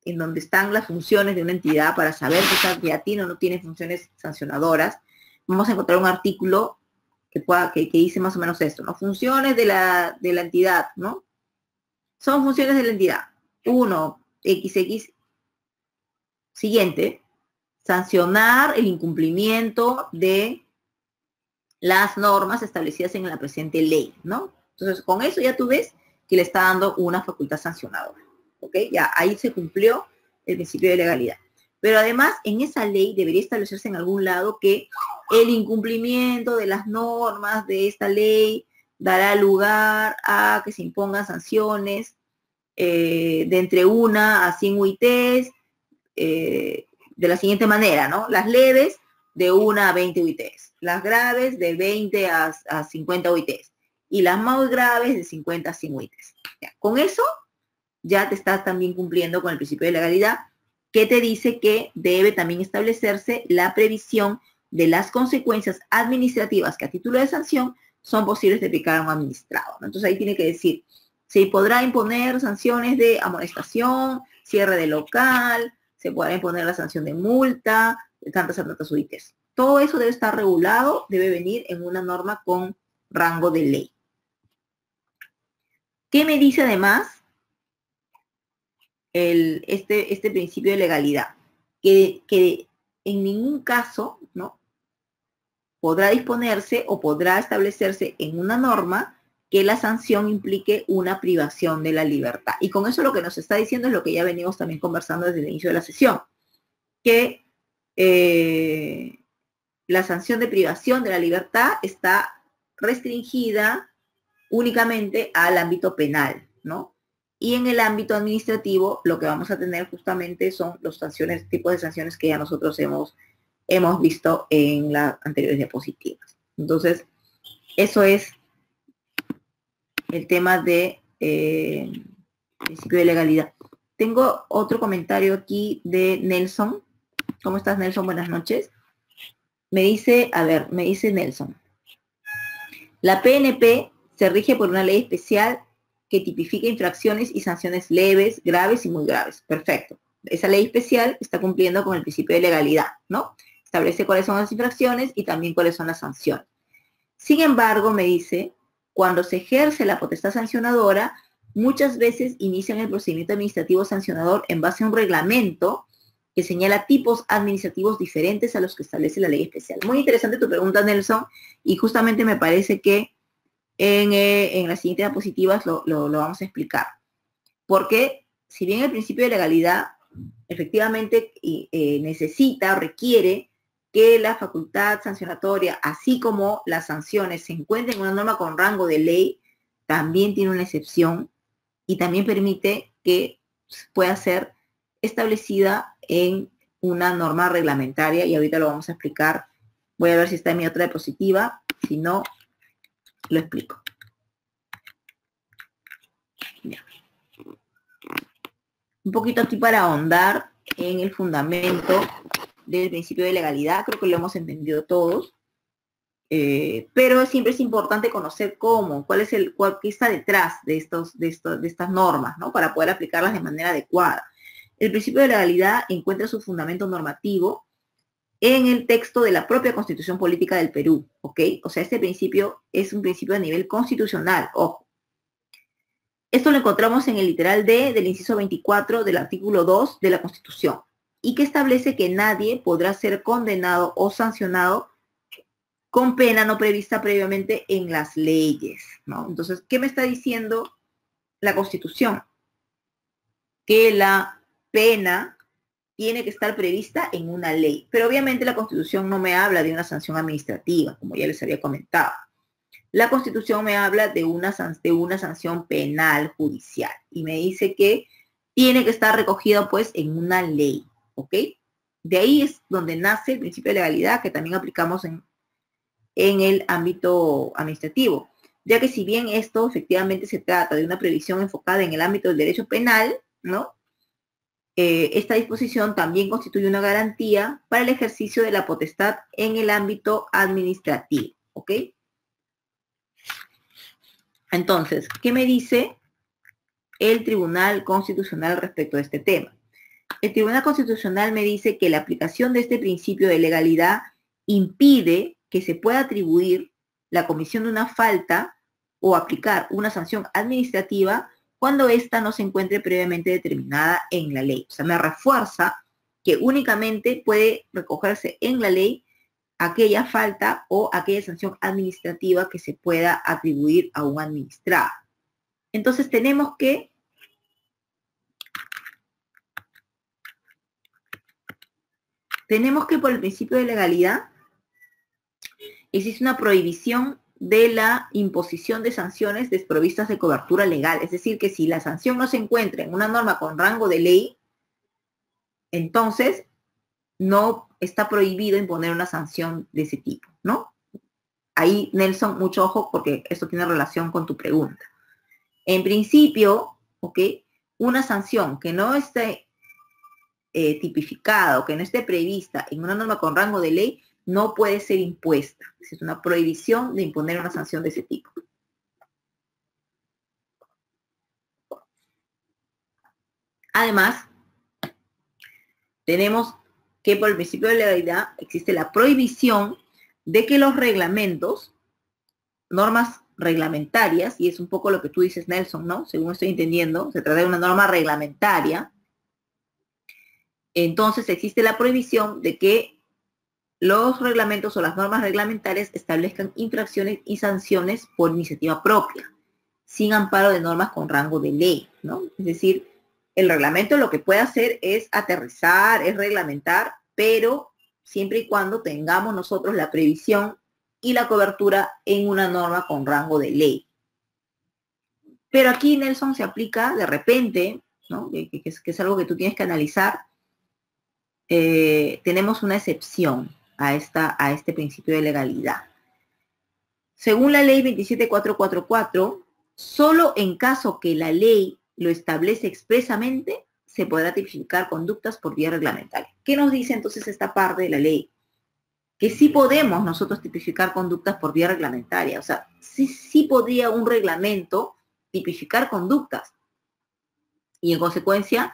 en donde están las funciones de una entidad para saber si esa entidad tiene o no tiene funciones sancionadoras, vamos a encontrar un artículo que dice más o menos esto, ¿no? Funciones de la entidad, ¿no? Son funciones de la entidad. 1, XX, siguiente, sancionar el incumplimiento de las normas establecidas en la presente ley, ¿no? Entonces, con eso ya tú ves que le está dando una facultad sancionadora, ¿ok? Ya ahí se cumplió el principio de legalidad. Pero además, en esa ley debería establecerse en algún lado que el incumplimiento de las normas de esta ley dará lugar a que se impongan sanciones de entre 1 a 100 UITs, de la siguiente manera, ¿no? Las leves de 1 a 20 UITs, las graves de 20 a 50 UITs y las más graves de 50 a 100 UITs. Ya, con eso ya te estás también cumpliendo con el principio de legalidad, que te dice que debe también establecerse la previsión de las consecuencias administrativas que a título de sanción son posibles de aplicar a un administrado, ¿no? Entonces ahí tiene que decir, se podrá imponer sanciones de amonestación, cierre de local, se podrá imponer la sanción de multa, de tantas a tantas UITs. Todo eso debe estar regulado, debe venir en una norma con rango de ley. ¿Qué me dice además este principio de legalidad? Que en ningún caso, ¿no?, podrá disponerse o podrá establecerse en una norma que la sanción implique una privación de la libertad. Y con eso lo que nos está diciendo es lo que ya venimos también conversando desde el inicio de la sesión, que la sanción de privación de la libertad está restringida únicamente al ámbito penal, ¿no? Y en el ámbito administrativo lo que vamos a tener justamente son los tipos de sanciones que ya nosotros hemos visto en las anteriores diapositivas. Entonces, eso es el tema de principio de legalidad. Tengo otro comentario aquí de Nelson. ¿Cómo estás, Nelson? Buenas noches. Me dice Nelson, la PNP se rige por una ley especial que tipifica infracciones y sanciones leves, graves y muy graves. Perfecto. Esa ley especial está cumpliendo con el principio de legalidad, ¿no? Establece cuáles son las infracciones y también cuáles son las sanciones. Sin embargo, me dice, cuando se ejerce la potestad sancionadora, muchas veces inician el procedimiento administrativo sancionador en base a un reglamento que señala tipos administrativos diferentes a los que establece la ley especial. Muy interesante tu pregunta, Nelson, y justamente me parece que en las siguientes diapositivas lo vamos a explicar. Porque si bien el principio de legalidad efectivamente requiere que la facultad sancionatoria, así como las sanciones, se encuentren en una norma con rango de ley, también tiene una excepción y también permite que pueda ser establecida en una norma reglamentaria, y ahorita lo vamos a explicar. Voy a ver si está en mi otra diapositiva, si no, lo explico. Ya. Un poquito aquí para ahondar en el fundamento del principio de legalidad, creo que lo hemos entendido todos. Pero siempre es importante conocer qué está detrás de estas normas, ¿no? Para poder aplicarlas de manera adecuada. El principio de legalidad encuentra su fundamento normativo en el texto de la propia Constitución Política del Perú, ¿ok? O sea, este principio es un principio a nivel constitucional, ojo. Esto lo encontramos en el literal D del inciso 24 del artículo 2 de la Constitución, y que establece que nadie podrá ser condenado o sancionado con pena no prevista previamente en las leyes, ¿no? Entonces, ¿qué me está diciendo la Constitución? Que la pena tiene que estar prevista en una ley. Pero obviamente la Constitución no me habla de una sanción administrativa, como ya les había comentado. La Constitución me habla de una sanción penal judicial y me dice que tiene que estar recogido pues en una ley, ¿ok? De ahí es donde nace el principio de legalidad que también aplicamos en el ámbito administrativo, ya que si bien esto efectivamente se trata de una previsión enfocada en el ámbito del derecho penal, ¿no? Esta disposición también constituye una garantía para el ejercicio de la potestad en el ámbito administrativo, ¿ok? Entonces, ¿qué me dice el Tribunal Constitucional respecto a este tema? El Tribunal Constitucional me dice que la aplicación de este principio de legalidad impide que se pueda atribuir la comisión de una falta o aplicar una sanción administrativa cuando ésta no se encuentre previamente determinada en la ley. O sea, me refuerza que únicamente puede recogerse en la ley aquella falta o aquella sanción administrativa que se pueda atribuir a un administrado. Entonces tenemos que por el principio de legalidad existe una prohibición de la imposición de sanciones desprovistas de cobertura legal. Es decir, que si la sanción no se encuentra en una norma con rango de ley, entonces no está prohibido imponer una sanción de ese tipo, ¿no? Ahí, Nelson, mucho ojo porque esto tiene relación con tu pregunta. En principio, ¿ok? Una sanción que no esté tipificada o que no esté prevista en una norma con rango de ley no puede ser impuesta. Es una prohibición de imponer una sanción de ese tipo. Además, tenemos que por el principio de legalidad existe la prohibición de que los reglamentos, normas reglamentarias, y es un poco lo que tú dices, Nelson, ¿no? Según estoy entendiendo, se trata de una norma reglamentaria. Entonces existe la prohibición de que los reglamentos o las normas reglamentarias establezcan infracciones y sanciones por iniciativa propia, sin amparo de normas con rango de ley, ¿no? Es decir, el reglamento lo que puede hacer es aterrizar, es reglamentar, pero siempre y cuando tengamos nosotros la previsión y la cobertura en una norma con rango de ley. Pero aquí, Nelson, se aplica de repente, ¿no? Que es algo que tú tienes que analizar. Tenemos una excepción a este principio de legalidad. Según la ley 27444, solo en caso que la ley lo establece expresamente, se podrá tipificar conductas por vía reglamentaria. ¿Qué nos dice entonces esta parte de la ley? Que sí podemos nosotros tipificar conductas por vía reglamentaria. O sea, sí podría un reglamento tipificar conductas. Y en consecuencia,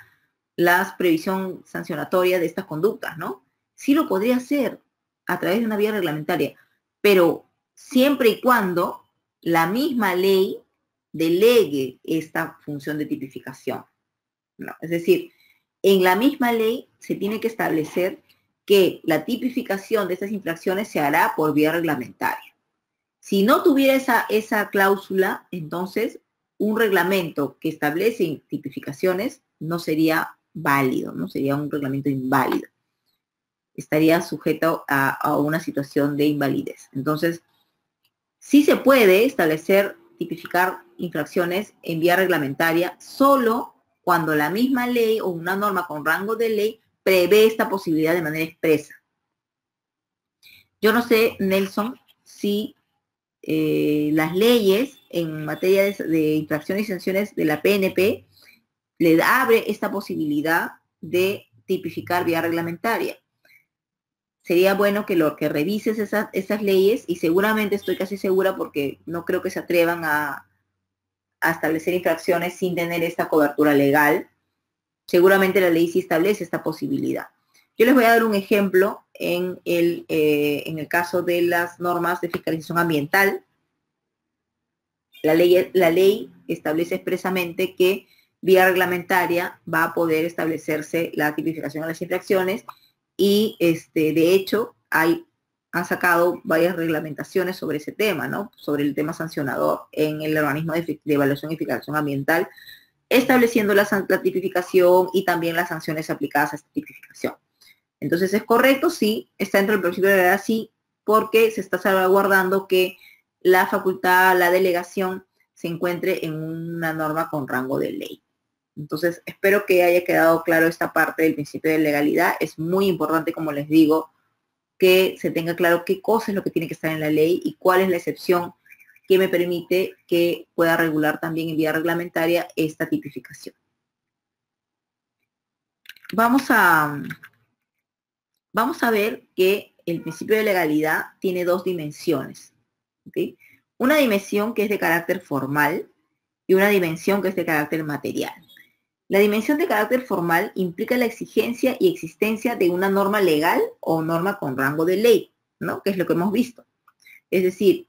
la previsión sancionatoria de estas conductas, ¿no? Sí lo podría hacer a través de una vía reglamentaria, pero siempre y cuando la misma ley delegue esta función de tipificación, ¿no? Es decir, en la misma ley se tiene que establecer que la tipificación de estas infracciones se hará por vía reglamentaria. Si no tuviera esa cláusula, entonces un reglamento que establece tipificaciones no sería válido, no sería un reglamento inválido. Estaría sujeto a una situación de invalidez. Entonces, sí se puede tipificar infracciones en vía reglamentaria solo cuando la misma ley o una norma con rango de ley prevé esta posibilidad de manera expresa. Yo no sé, Nelson, si las leyes en materia de infracciones y sanciones de la PNP le abre esta posibilidad de tipificar vía reglamentaria. sería bueno que revises esas leyes, y seguramente, estoy casi segura, porque no creo que se atrevan a establecer infracciones sin tener esta cobertura legal. Seguramente la ley sí establece esta posibilidad. Yo les voy a dar un ejemplo en el caso de las normas de fiscalización ambiental. La ley establece expresamente que vía reglamentaria va a poder establecerse la tipificación de las infracciones, y de hecho han sacado varias reglamentaciones sobre ese tema, ¿no? Sobre el tema sancionador en el organismo de evaluación y fiscalización ambiental, estableciendo la tipificación y también las sanciones aplicadas a esta tipificación. Entonces, ¿es correcto? Sí. ¿Está dentro del principio de legalidad? Sí, porque se está salvaguardando que la facultad, la delegación, se encuentre en una norma con rango de ley. Entonces, espero que haya quedado claro esta parte del principio de legalidad. Es muy importante, como les digo, que se tenga claro qué cosa es lo que tiene que estar en la ley y cuál es la excepción que me permite que pueda regular también en vía reglamentaria esta tipificación. Vamos a ver que el principio de legalidad tiene dos dimensiones, ¿okay? Una dimensión que es de carácter formal y una dimensión que es de carácter material. La dimensión de carácter formal implica la exigencia y existencia de una norma legal o norma con rango de ley, ¿no? Que es lo que hemos visto. Es decir,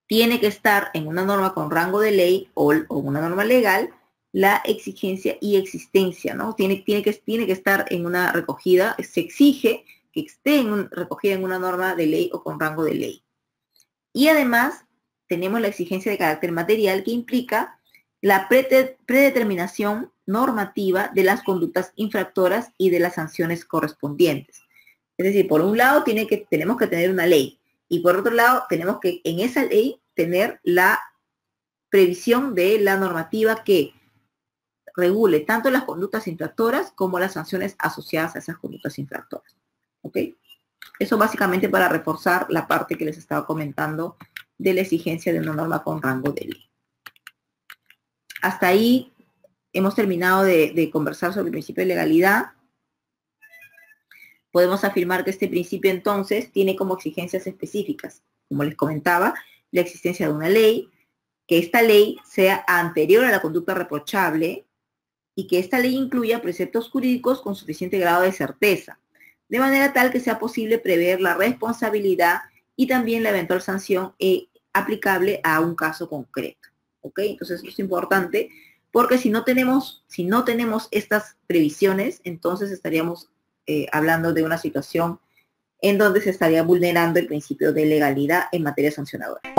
tiene que estar en una norma con rango de ley o una norma legal la exigencia y existencia, ¿no? Tiene que estar en una recogida, se exige que esté recogida en una norma de ley o con rango de ley. Y además tenemos la exigencia de carácter material, que implica la predeterminación normativa de las conductas infractoras y de las sanciones correspondientes. Es decir, por un lado tenemos que tener una ley, y por otro lado tenemos que en esa ley tener la previsión de la normativa que regule tanto las conductas infractoras como las sanciones asociadas a esas conductas infractoras. ¿Ok? Eso básicamente para reforzar la parte que les estaba comentando de la exigencia de una norma con rango de ley. Hasta ahí hemos terminado de conversar sobre el principio de legalidad. Podemos afirmar que este principio entonces tiene como exigencias específicas, como les comentaba, la existencia de una ley, que esta ley sea anterior a la conducta reprochable y que esta ley incluya preceptos jurídicos con suficiente grado de certeza, de manera tal que sea posible prever la responsabilidad y también la eventual sanción aplicable a un caso concreto. ¿Ok? Entonces, esto es importante, porque si no tenemos estas previsiones, entonces estaríamos hablando de una situación en donde se estaría vulnerando el principio de legalidad en materia sancionadora.